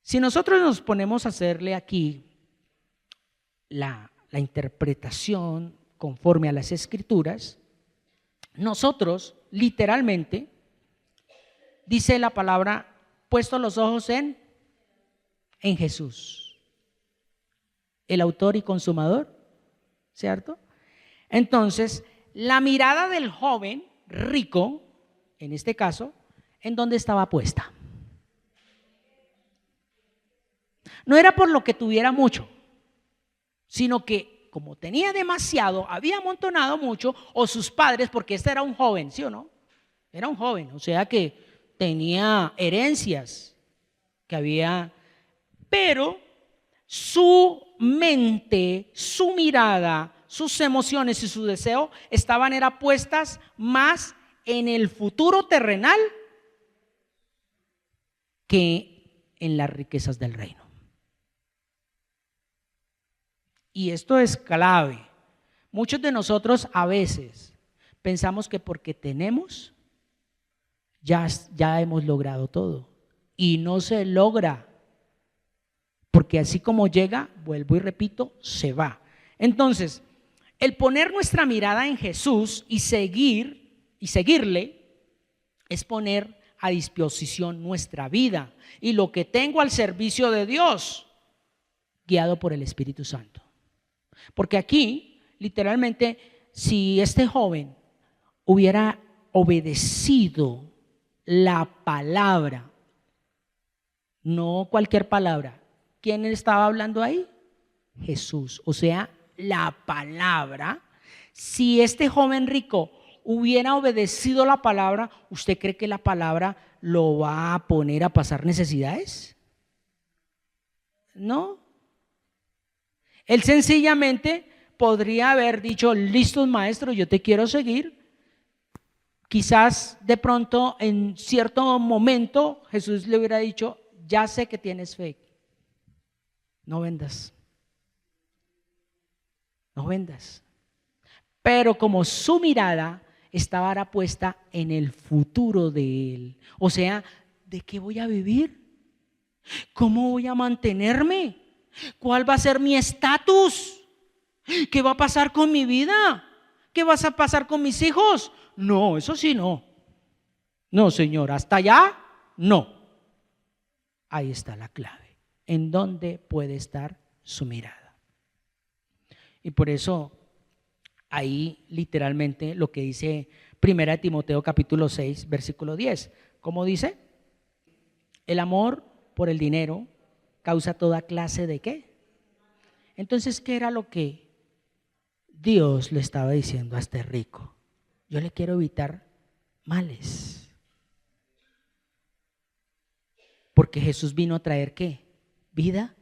Si nosotros nos ponemos a hacerle aquí la interpretación conforme a las Escrituras, nosotros literalmente, dice la palabra, puesto los ojos en Jesús, el autor y consumador, ¿cierto? Entonces, la mirada del joven rico, en este caso, ¿en dónde estaba puesta? No era por lo que tuviera mucho, sino que como tenía demasiado, había amontonado mucho, o sus padres, porque este era un joven, ¿sí o no? Era un joven, o sea que tenía herencias que había, pero su mente, su mirada, sus emociones y su deseo estaban puestas más en el futuro terrenal que en las riquezas del reino. Y esto es clave. Muchos de nosotros a veces pensamos que porque tenemos, ya hemos logrado todo. Y no se logra. Porque así como llega, vuelvo y repito, se va. Entonces, el poner nuestra mirada en Jesús y seguirle es poner a disposición nuestra vida y lo que tengo al servicio de Dios, guiado por el Espíritu Santo. Porque aquí, literalmente, si este joven hubiera obedecido la palabra, no cualquier palabra, ¿quién estaba hablando ahí? Jesús, o sea, la palabra. Si este joven rico hubiera obedecido la palabra, ¿usted cree que la palabra lo va a poner a pasar necesidades? No. Él sencillamente podría haber dicho, listos maestro, yo te quiero seguir. Quizás de pronto en cierto momento Jesús le hubiera dicho, ya sé que tienes fe, no vendas. No vendas. Pero como su mirada estaba ahora puesta en el futuro de él, o sea, ¿de qué voy a vivir? ¿Cómo voy a mantenerme? ¿Cuál va a ser mi estatus? ¿Qué va a pasar con mi vida? ¿Qué va a pasar con mis hijos? No, eso sí no. No, Señor, hasta allá no. Ahí está la clave. ¿En dónde puede estar su mirada? Y por eso ahí literalmente lo que dice 1 Timoteo capítulo 6 versículo 10, ¿cómo dice? El amor por el dinero causa toda clase de ¿qué? Entonces, ¿qué era lo que Dios le estaba diciendo a este rico? Yo le quiero evitar males. Porque Jesús vino a traer ¿qué? Vida.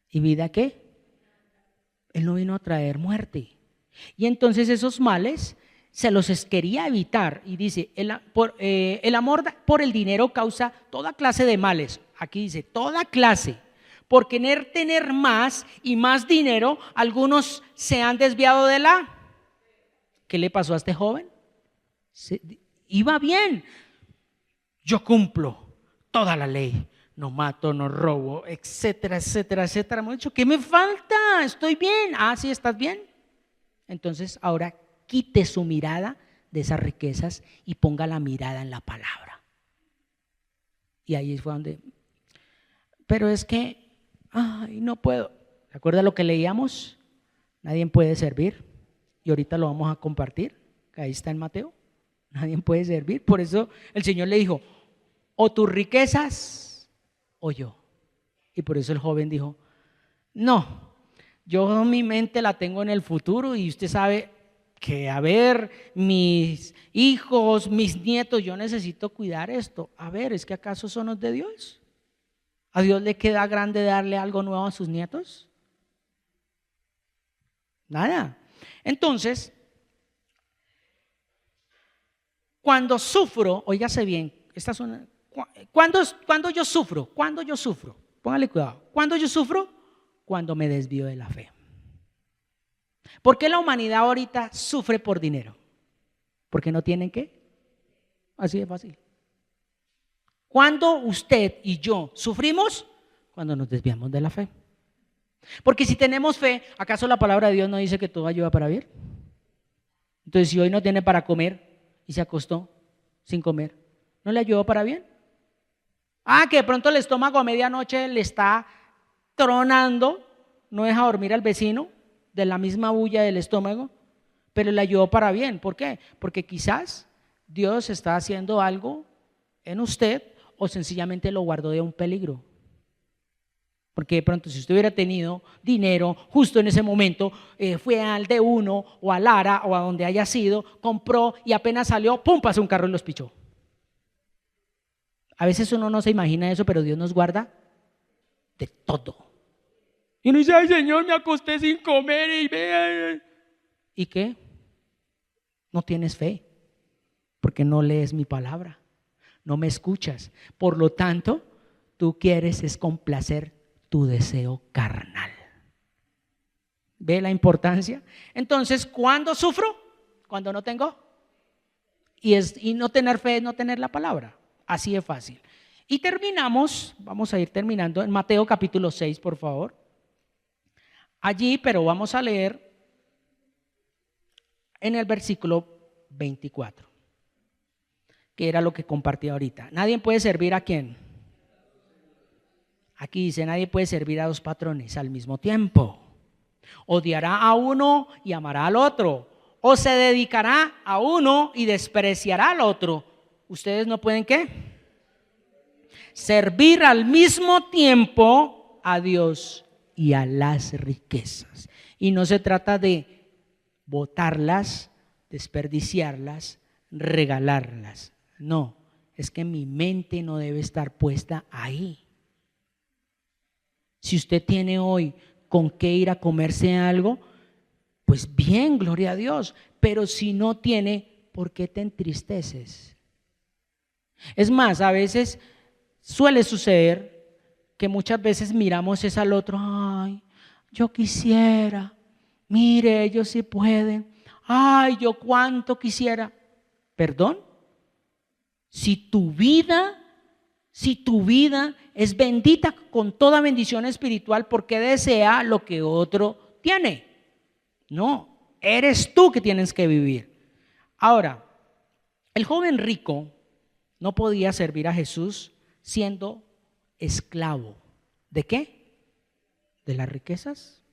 ¿Y vida qué? Él no vino a traer muerte. Y entonces esos males se los quería evitar. Y dice, el amor por el dinero causa toda clase de males. Aquí dice, toda clase. Por querer tener más y más dinero, algunos se han desviado de la. ¿Qué le pasó a este joven? Iba bien. Yo cumplo toda la ley. No mato, no robo, etcétera, etcétera, etcétera. Hemos dicho, ¿qué me falta? Estoy bien. Ah, sí, ¿estás bien? Entonces ahora quite su mirada de esas riquezas y ponga la mirada en la palabra. Y ahí fue donde, pero es que, ay, no puedo. ¿Se acuerda lo que leíamos? Nadie puede servir. Y ahorita lo vamos a compartir. Ahí está en Mateo. Nadie puede servir. Por eso el Señor le dijo, o tus riquezas o yo. Y por eso el joven dijo, no, yo mi mente la tengo en el futuro y usted sabe que a ver, mis hijos, mis nietos, yo necesito cuidar esto. A ver, ¿es que acaso son los de Dios? ¿A Dios le queda grande darle algo nuevo a sus nietos? Nada. Entonces, cuando sufro, óigase bien, ¿Cuándo yo sufro? ¿Cuándo yo sufro? Póngale cuidado. ¿Cuándo yo sufro? Cuando me desvío de la fe. ¿Por qué la humanidad ahorita sufre por dinero? Porque no tienen qué. Así de fácil. ¿Cuándo usted y yo sufrimos? Cuando nos desviamos de la fe. Porque si tenemos fe, ¿acaso la palabra de Dios no dice que todo ayuda para bien? Entonces, si hoy no tiene para comer y se acostó sin comer, ¿no le ayudó para bien? Que de pronto el estómago a medianoche le está tronando, no deja dormir al vecino de la misma bulla del estómago, pero le ayudó para bien. ¿Por qué? Porque quizás Dios está haciendo algo en usted o sencillamente lo guardó de un peligro. Porque de pronto si usted hubiera tenido dinero justo en ese momento, fue al D1 o a Lara o a donde haya sido, compró y apenas salió, ¡pum!, pasó un carro y los pichó. A veces uno no se imagina eso, pero Dios nos guarda de todo. Y uno dice, ay Señor, me acosté sin comer y vea. ¿Y qué? No tienes fe, porque no lees mi palabra, no me escuchas. Por lo tanto, tú quieres es complacer tu deseo carnal. ¿Ve la importancia? Entonces, ¿cuándo sufro? Cuando no tengo. Y no tener fe es no tener la palabra. Así de fácil. Y terminamos, vamos a ir terminando en Mateo capítulo 6, por favor. Allí, pero vamos a leer en el versículo 24, que era lo que compartí ahorita. Nadie puede servir ¿a quién? Aquí dice, nadie puede servir a dos patrones al mismo tiempo. Odiará a uno y amará al otro, o se dedicará a uno y despreciará al otro. ¿Ustedes no pueden qué? Servir al mismo tiempo a Dios y a las riquezas. Y no se trata de botarlas, desperdiciarlas, regalarlas. No, es que mi mente no debe estar puesta ahí. Si usted tiene hoy con qué ir a comerse algo, pues bien, gloria a Dios. Pero si no tiene, ¿por qué te entristeces? Es más, a veces suele suceder que muchas veces miramos es al otro, ay, yo quisiera, mire, ellos sí pueden, ay, yo cuánto quisiera. ¿Perdón? Si tu vida es bendita con toda bendición espiritual, ¿por qué desea lo que otro tiene? No, eres tú que tienes que vivir. Ahora, el joven rico no podía servir a Jesús siendo esclavo. ¿De qué? ¿De las riquezas?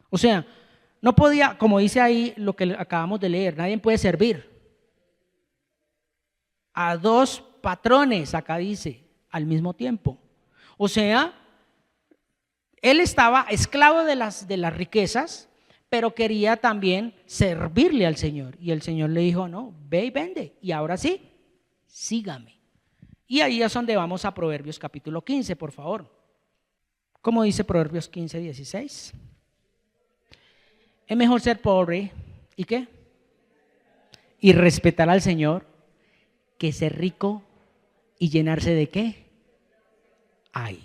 O sea, no podía, como dice ahí lo que acabamos de leer, nadie puede servir a dos patrones, acá dice, al mismo tiempo. O sea, él estaba esclavo de las riquezas, pero quería también servirle al Señor. Y el Señor le dijo, no, ve y vende. Y ahora sí, sígame. Y ahí es donde vamos a Proverbios capítulo 15, por favor. ¿Cómo dice Proverbios 15, 16? Es mejor ser pobre, ¿y qué? Y respetar al Señor, que ser rico y llenarse de qué. Ay.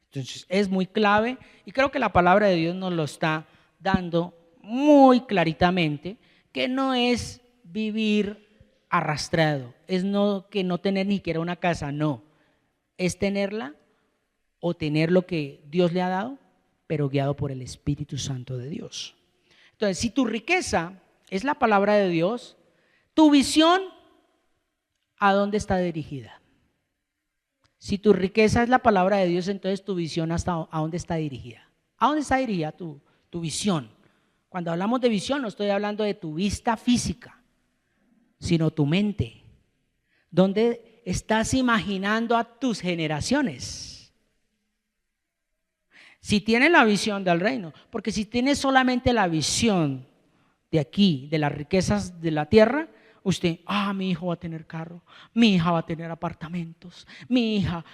Entonces es muy clave y creo que la palabra de Dios nos lo está dando muy claritamente, que no es vivir arrastrado, es que no tener ni siquiera una casa, no, es tenerla o tener lo que Dios le ha dado, pero guiado por el Espíritu Santo de Dios. Entonces, si tu riqueza es la palabra de Dios, tu visión, ¿a dónde está dirigida? Si tu riqueza es la palabra de Dios, entonces tu visión, ¿a dónde está dirigida? ¿A dónde está dirigida tu visión? Cuando hablamos de visión, no estoy hablando de tu vista física, sino tu mente. ¿Dónde estás imaginando a tus generaciones? Si tienes la visión del reino, porque si tienes solamente la visión de aquí, de las riquezas de la tierra, usted, mi hijo va a tener carro, mi hija va a tener apartamentos, mi hija,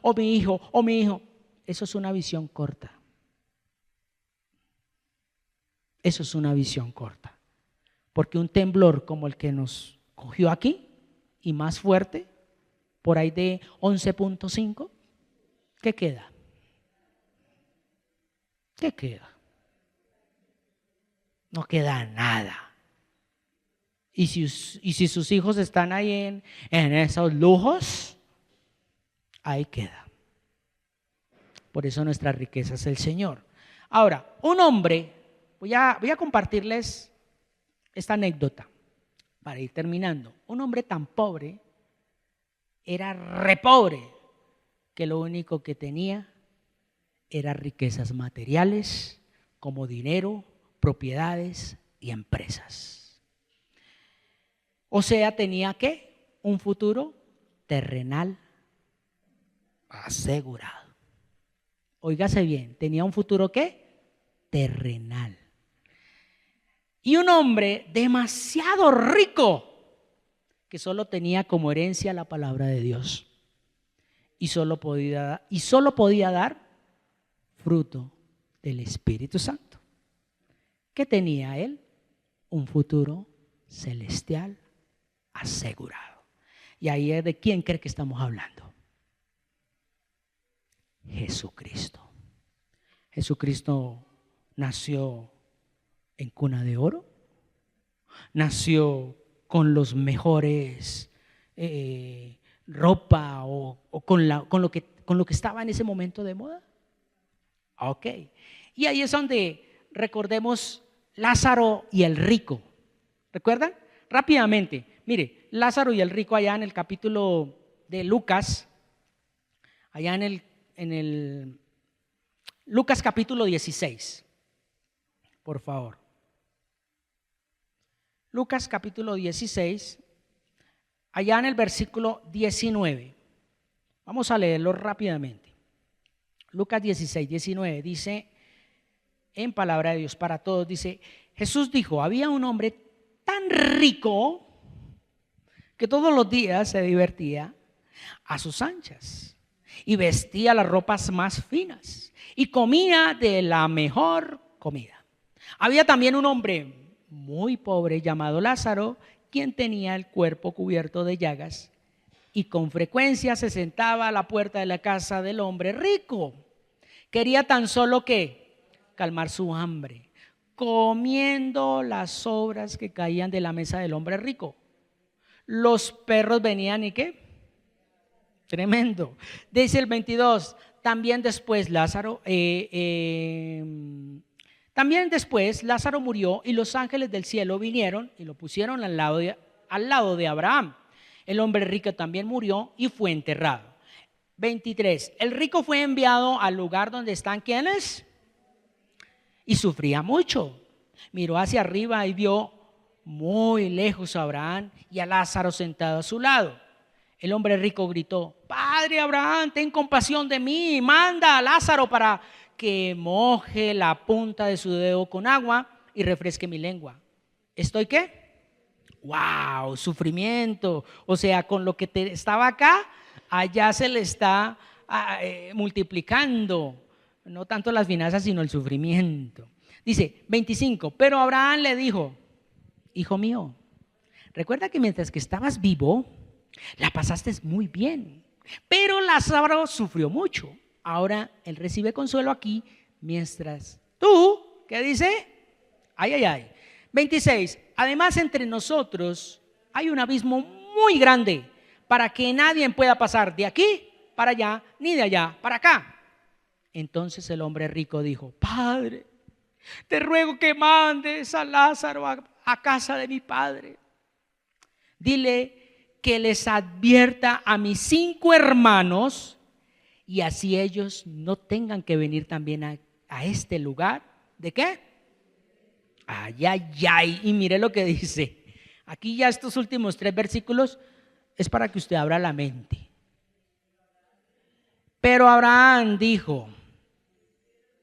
o mi hijo, o mi hijo. Eso es una visión corta. Eso es una visión corta. Porque un temblor como el que nos cogió aquí, y más fuerte, por ahí de 11.5, ¿qué queda? ¿Qué queda? No queda nada. Y si sus hijos están ahí en esos lujos, ahí queda. Por eso nuestra riqueza es el Señor. Ahora, un hombre, voy a compartirles esta anécdota para ir terminando. Un hombre tan pobre, era re pobre, que lo único que tenía eran riquezas materiales como dinero, propiedades y empresas. O sea, tenía ¿qué? Un futuro terrenal asegurado. Óigase bien, tenía un futuro ¿qué? Terrenal. Y un hombre demasiado rico que solo tenía como herencia la palabra de Dios y solo podía dar fruto del Espíritu Santo. ¿Qué tenía él? Un futuro celestial asegurado. Y ahí es de quién cree que estamos hablando. Jesucristo. Jesucristo nació en cuna de oro, nació con los mejores ropa o con lo que estaba en ese momento de moda. Ok. Y ahí es donde recordemos Lázaro y el rico. ¿Recuerdan? Rápidamente. Mire, Lázaro y el rico allá en el capítulo de Lucas, allá en el Lucas capítulo 16. Por favor. Lucas capítulo 16, allá en el versículo 19. Vamos a leerlo rápidamente. Lucas 16, 19 dice, en palabra de Dios para todos, dice, Jesús dijo, había un hombre tan rico que todos los días se divertía a sus anchas y vestía las ropas más finas y comía de la mejor comida. Había también un hombre muy pobre llamado Lázaro, quien tenía el cuerpo cubierto de llagas y con frecuencia se sentaba a la puerta de la casa del hombre rico. Quería tan solo que calmar su hambre, comiendo las sobras que caían de la mesa del hombre rico. Los perros venían y ¿qué? Tremendo. Dice el 22, también después Lázaro murió y los ángeles del cielo vinieron y lo pusieron al lado de Abraham. El hombre rico también murió y fue enterrado. 23. El rico fue enviado al lugar donde están ¿quiénes? Y sufría mucho. Miró hacia arriba y vio muy lejos a Abraham y a Lázaro sentado a su lado. El hombre rico gritó, Padre Abraham, ten compasión de mí, manda a Lázaro para que moje la punta de su dedo con agua y refresque mi lengua. ¿Estoy qué? ¡Wow! Sufrimiento. O sea, con lo que estaba acá, allá se le está multiplicando. No tanto las finanzas, sino el sufrimiento. Dice, 25, pero Abraham le dijo, hijo mío, recuerda que mientras que estabas vivo, la pasaste muy bien, pero Lázaro sufrió mucho. Ahora él recibe consuelo aquí, mientras tú, ¿qué dice? Ay, ay, ay. 26. Además, entre nosotros hay un abismo muy grande para que nadie pueda pasar de aquí para allá, ni de allá para acá. Entonces el hombre rico dijo, Padre, te ruego que mandes a Lázaro a casa de mi padre. Dile que les advierta a mis 5 hermanos y así ellos no tengan que venir también a este lugar. ¿De qué? Ay, ay, ay. Y mire lo que dice. Aquí ya estos últimos 3 versículos es para que usted abra la mente. Pero Abraham dijo,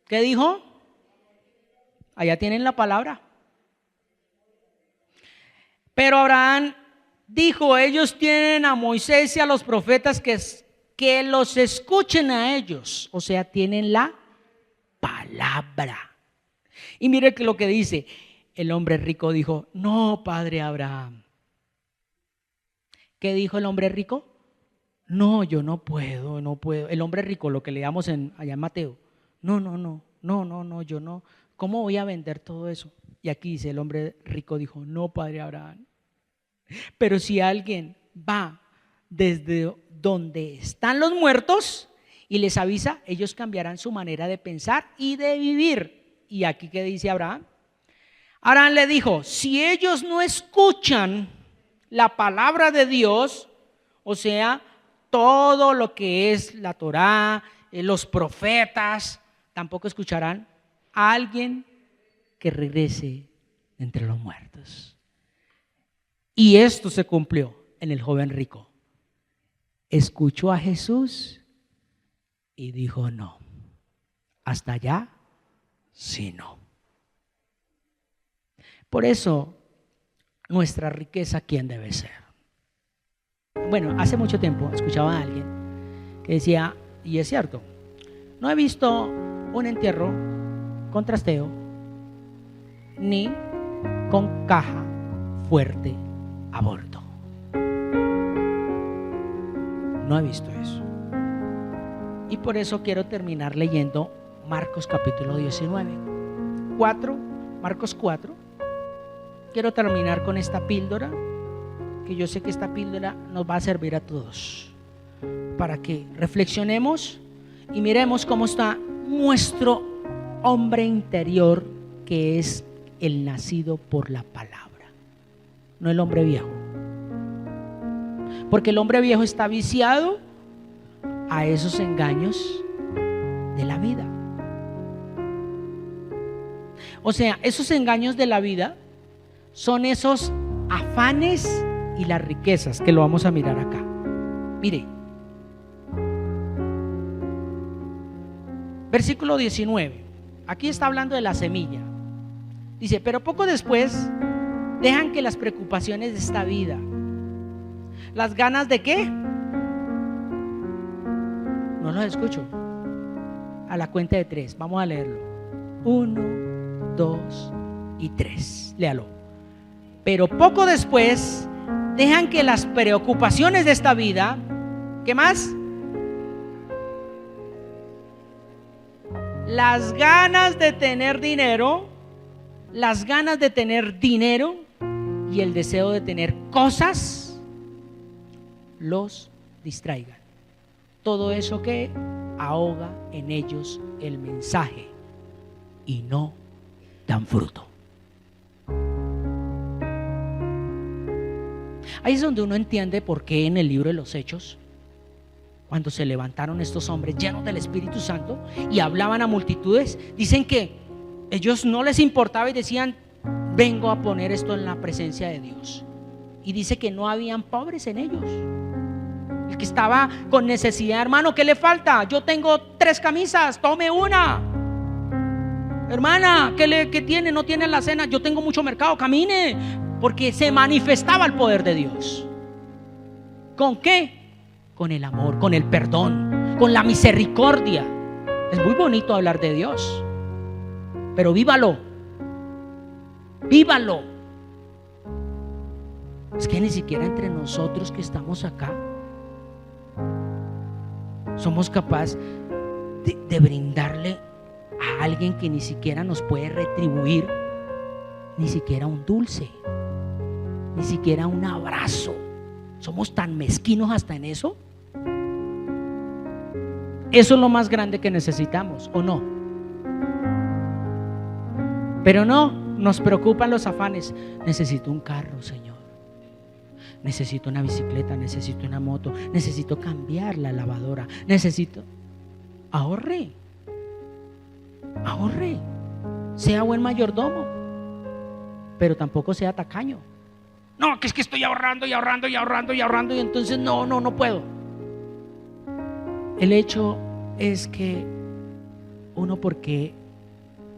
¿qué dijo? Allá tienen la palabra. Pero Abraham dijo, ellos tienen a Moisés y a los profetas que los escuchen a ellos. O sea, tienen la palabra. Y mire que lo que dice, el hombre rico dijo, no, padre Abraham. ¿Qué dijo el hombre rico? No, yo no puedo, no puedo. El hombre rico, lo que leamos allá en Mateo. No, yo no. ¿Cómo voy a vender todo eso? Y aquí dice, el hombre rico dijo, no, padre Abraham. Pero si alguien va desde donde están los muertos y les avisa, ellos cambiarán su manera de pensar y de vivir. Y aquí, ¿qué dice Abraham? Abraham le dijo, si ellos no escuchan la palabra de Dios, o sea, todo lo que es la Torá, los profetas, tampoco escucharán a alguien que regrese entre los muertos. Y esto se cumplió en el joven rico. Escuchó a Jesús y dijo no. Hasta allá, sí, no. Por eso, nuestra riqueza, ¿quién debe ser? Bueno, hace mucho tiempo escuchaba a alguien que decía, y es cierto, no he visto un entierro con trasteo ni con caja fuerte a bordo. No he visto eso. Y por eso quiero terminar leyendo Marcos capítulo 19. Marcos 4. Quiero terminar con esta píldora, que yo sé que esta píldora nos va a servir a todos, para que reflexionemos y miremos cómo está nuestro hombre interior, que es el nacido por la palabra, no el hombre viejo. Porque el hombre viejo está viciado a esos engaños de la vida. O sea, esos engaños de la vida son esos afanes y las riquezas, que lo vamos a mirar acá. Mire, versículo 19. Aquí está hablando de la semilla. Dice, pero poco después dejan que las preocupaciones de esta vida, las ganas de ¿qué? No los escucho. A la cuenta de 3, vamos a leerlo. 1, 2 y 3. Léalo. Pero poco después dejan que las preocupaciones de esta vida, ¿qué más? Las ganas de tener dinero, y el deseo de tener cosas los distraigan. Todo eso que ahoga en ellos el mensaje y no dan fruto. Ahí es donde uno entiende por qué en el libro de los Hechos, cuando se levantaron estos hombres llenos del Espíritu Santo y hablaban a multitudes, dicen que ellos no les importaba y decían, vengo a poner esto en la presencia de Dios. Y dice que no habían pobres en ellos. El que estaba con necesidad, hermano, ¿qué le falta? Yo tengo 3 camisas, tome una. Hermana, ¿qué tiene? No tiene la cena. Yo tengo mucho mercado, camine. Porque se manifestaba el poder de Dios. ¿Con qué? Con el amor, con el perdón, con la misericordia. Es muy bonito hablar de Dios, pero vívalo. Vívalo. Es que ni siquiera entre nosotros que estamos acá somos capaces de brindarle a alguien que ni siquiera nos puede retribuir, ni siquiera un dulce, ni siquiera un abrazo. Somos tan mezquinos hasta en eso. Eso es lo más grande que necesitamos, ¿o no? Pero no, nos preocupan los afanes. Necesito un carro, Señor. Necesito una bicicleta, necesito una moto, necesito cambiar la lavadora, necesito. Ahorre, sea buen mayordomo, pero tampoco sea tacaño. No, que es que estoy ahorrando y entonces no puedo. El hecho es que uno, porque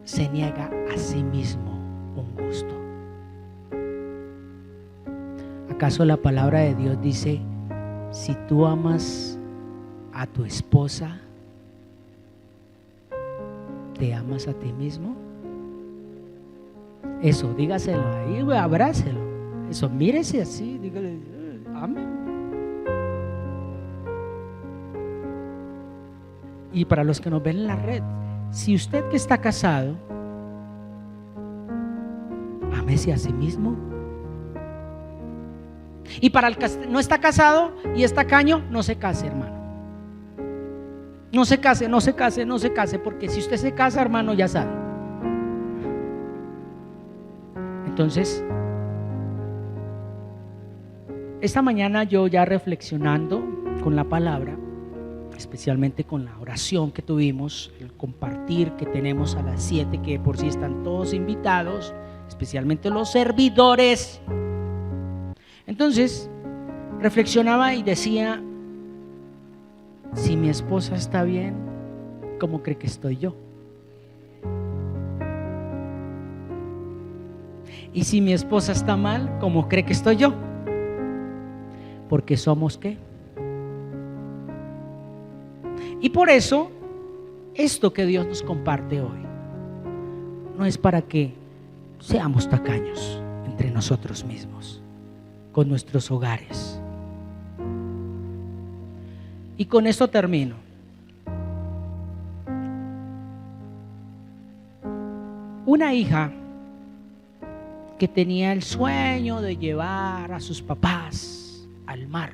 se niega a sí mismo un gusto. ¿Acaso la palabra de Dios dice, si tú amas a tu esposa, te amas a ti mismo? Eso, dígaselo ahí, abrácelo. Eso, mírese así, dígale, amén. y para los que nos ven en la red, si usted que está casado, ámese a sí mismo. Y para el que no está casado y está tacaño, no se case, hermano. No se case, no se case, no se case, porque si usted se casa, hermano, ya sabe. Entonces, esta mañana yo ya reflexionando con la palabra, especialmente con la oración que tuvimos, el compartir que tenemos a las 7, que por sí están todos invitados, especialmente los servidores. Entonces, reflexionaba y decía, si mi esposa está bien, ¿cómo cree que estoy yo? Y si mi esposa está mal, ¿cómo cree que estoy yo? Porque somos ¿qué? Y por eso, esto que Dios nos comparte hoy, no es para que seamos tacaños entre nosotros mismos, con nuestros hogares. Y con esto termino. Una hija que tenía el sueño de llevar a sus papás al mar,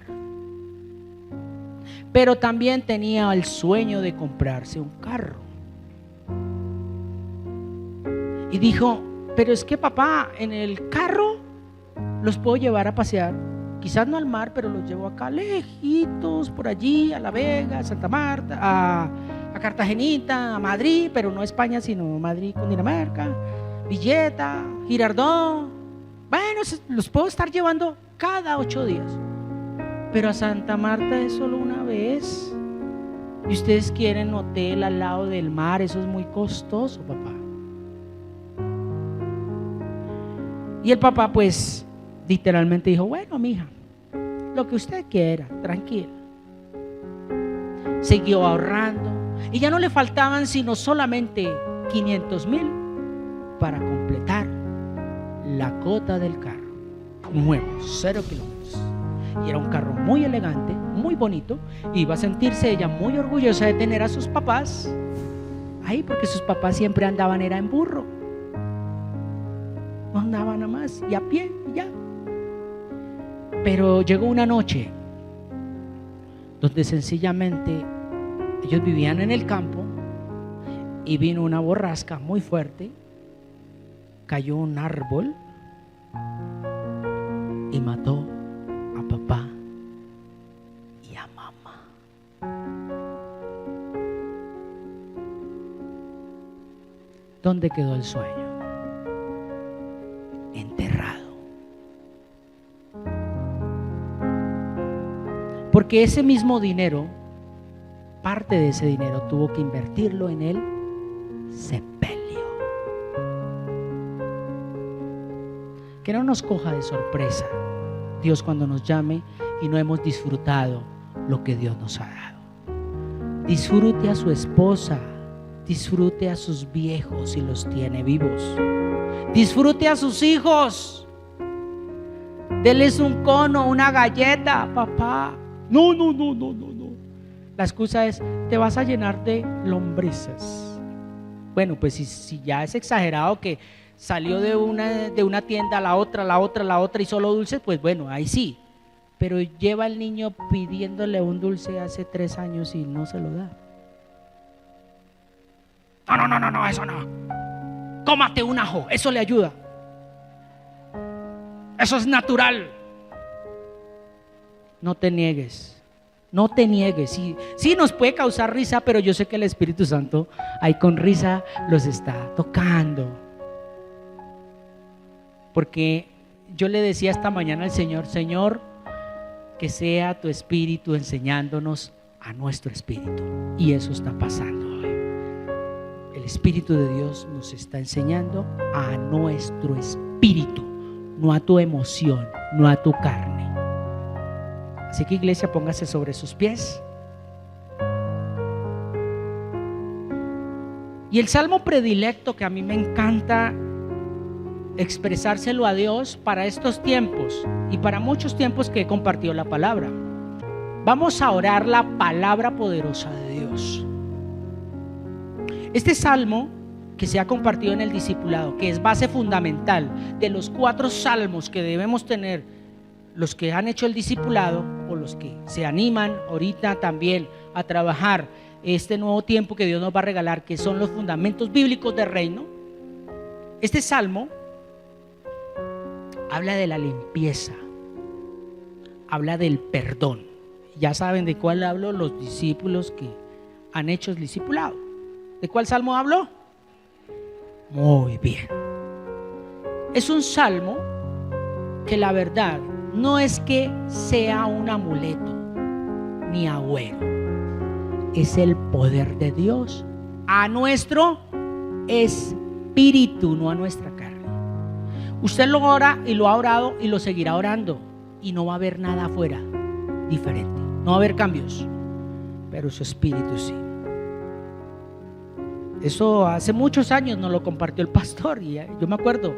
pero también tenía el sueño de comprarse un carro. Y dijo, pero es que papá, en el carro los puedo llevar a pasear, quizás no al mar, pero los llevo acá lejitos, por allí, a La Vega, a Santa Marta, a Cartagenita, a Madrid, pero no a España, sino Madrid con Dinamarca, Villeta, Girardot. Bueno, los puedo estar llevando cada 8 días. Pero a Santa Marta es solo una vez. Y ustedes quieren hotel al lado del mar, eso es muy costoso, papá. Y el papá pues literalmente dijo, bueno, mija, lo que usted quiera, tranquila. Siguió ahorrando y ya no le faltaban sino solamente 500,000 para completar la cuota del carro nuevo, 0 kilómetros. Y era un carro muy elegante, muy bonito, y iba a sentirse ella muy orgullosa de tener a sus papás ahí, porque sus papás siempre andaban era en burro, no andaban nada más, y a pie y ya. Pero llegó una noche donde sencillamente ellos vivían en el campo y vino una borrasca muy fuerte, cayó un árbol y mató a papá y a mamá. ¿Dónde quedó el sueño? Enterrado. Porque ese mismo dinero, parte de ese dinero tuvo que invertirlo en el sepelio. Que no nos coja de sorpresa Dios cuando nos llame y no hemos disfrutado lo que Dios nos ha dado. Disfrute a su esposa, disfrute a sus viejos si los tiene vivos, disfrute a sus hijos, denles un cono, una galleta, papá. No. La excusa es, te vas a llenar de lombrices. Bueno, pues si ya es exagerado que salió de una tienda a la otra y solo dulces, pues bueno, ahí sí. Pero lleva al niño pidiéndole un dulce hace 3 años y no se lo da. No, eso no. Cómate un ajo, eso le ayuda. Eso es natural. No te niegues. Sí, nos puede causar risa, pero yo sé que el Espíritu Santo ahí con risa los está tocando. Porque yo le decía esta mañana al Señor, que sea tu Espíritu enseñándonos a nuestro espíritu. Y eso está pasando hoy. El Espíritu de Dios nos está enseñando a nuestro espíritu, no a tu emoción, no a tu carne. Así que, iglesia, póngase sobre sus pies. Y el salmo predilecto que a mí me encanta expresárselo a Dios para estos tiempos y para muchos tiempos que he compartido la palabra. Vamos a orar la palabra poderosa de Dios. Este salmo que se ha compartido en el discipulado, que es base fundamental de los 4 salmos que debemos tener los que han hecho el discipulado o los que se animan ahorita también a trabajar este nuevo tiempo que Dios nos va a regalar, que son los fundamentos bíblicos del reino. Este salmo habla de la limpieza, habla del perdón. Ya saben de cuál hablo los discípulos que han hecho el discipulado. ¿De cuál salmo hablo? Muy bien. Es un salmo que la verdad no es que sea un amuleto ni agüero. Es el poder de Dios a nuestro espíritu, no a nuestra carne. Usted lo ora y lo ha orado y lo seguirá orando, y no va a haber nada afuera diferente, no va a haber cambios, pero su espíritu sí. Eso hace muchos años nos lo compartió el pastor, y yo me acuerdo,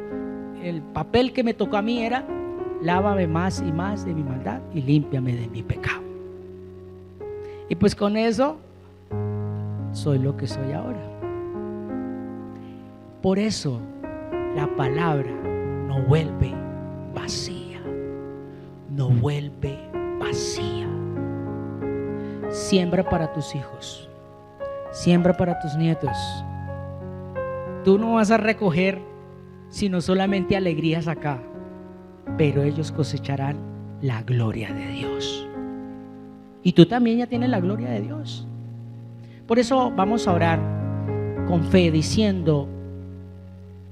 el papel que me tocó a mí era: lávame más y más de mi maldad y límpiame de mi pecado. Y pues con eso soy lo que soy ahora. Por eso la palabra no vuelve vacía, no vuelve vacía. Siembra para tus hijos, siembra para tus nietos. Tú no vas a recoger sino solamente alegrías acá, pero ellos cosecharán la gloria de Dios. Y tú también ya tienes la gloria de Dios. Por eso vamos a orar con fe diciendo: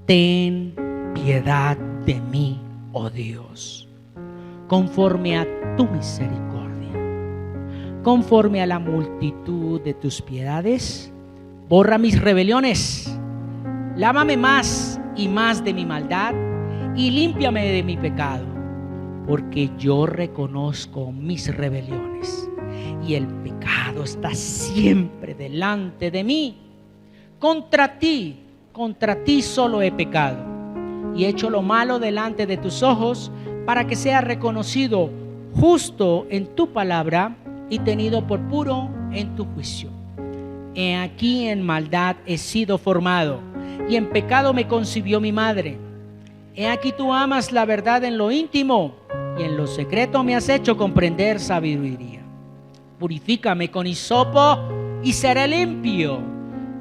ten piedad de mí, oh Dios, conforme a tu misericordia, conforme a la multitud de tus piedades. Borra mis rebeliones, lávame más y más de mi maldad y límpiame de mi pecado, porque yo reconozco mis rebeliones y el pecado está siempre delante de mí. Contra ti solo he pecado y he hecho lo malo delante de tus ojos, para que sea reconocido justo en tu palabra y tenido por puro en tu juicio. He aquí en maldad he sido formado, y en pecado me concibió mi madre. He aquí tú amas la verdad en lo íntimo, y en lo secreto me has hecho comprender sabiduría. Purifícame con hisopo y seré limpio.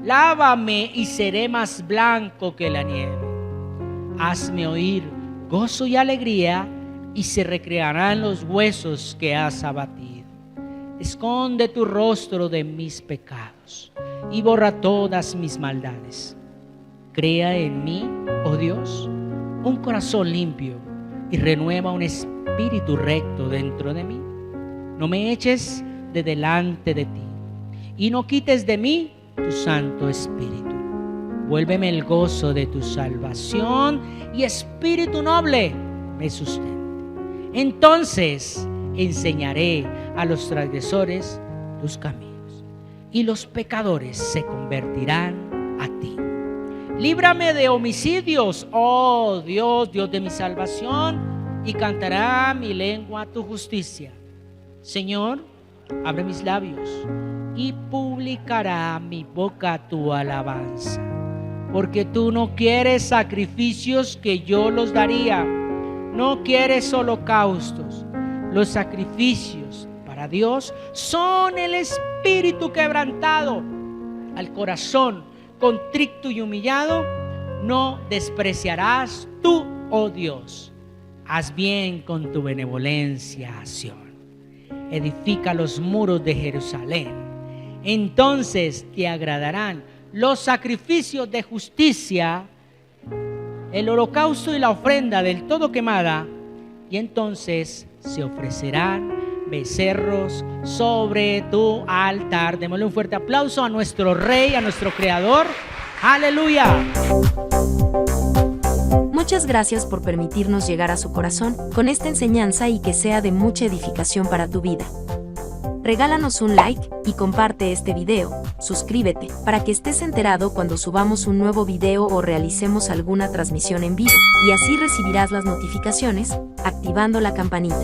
Lávame y seré más blanco que la nieve. Hazme oír gozo y alegría, y se recrearán los huesos que has abatido. Esconde tu rostro de mis pecados y borra todas mis maldades. Crea en mí, oh Dios, un corazón limpio, y renueva un espíritu recto dentro de mí. No me eches de delante de ti, y no quites de mí tu Santo Espíritu. Vuélveme el gozo de tu salvación, y espíritu noble me sustente. Entonces enseñaré a los transgresores tus caminos, y los pecadores se convertirán a ti. Líbrame de homicidios, oh Dios, Dios de mi salvación, y cantará mi lengua tu justicia. Señor, abre mis labios, y publicará mi boca tu alabanza. Porque tú no quieres sacrificios que yo los daría, no quieres holocaustos. Los sacrificios para Dios son el espíritu quebrantado. Al corazón contrito y humillado no despreciarás tú, oh Dios. Haz bien con tu benevolencia a Sión. Edifica los muros de Jerusalén. Entonces te agradarán los sacrificios de justicia, el holocausto y la ofrenda del todo quemada, y entonces se ofrecerán becerros sobre tu altar. Démosle un fuerte aplauso a nuestro Rey, a nuestro Creador. ¡Aleluya! Muchas gracias por permitirnos llegar a su corazón con esta enseñanza, y que sea de mucha edificación para tu vida. Regálanos un like y comparte este video. Suscríbete para que estés enterado cuando subamos un nuevo video o realicemos alguna transmisión en vivo, y así recibirás las notificaciones activando la campanita.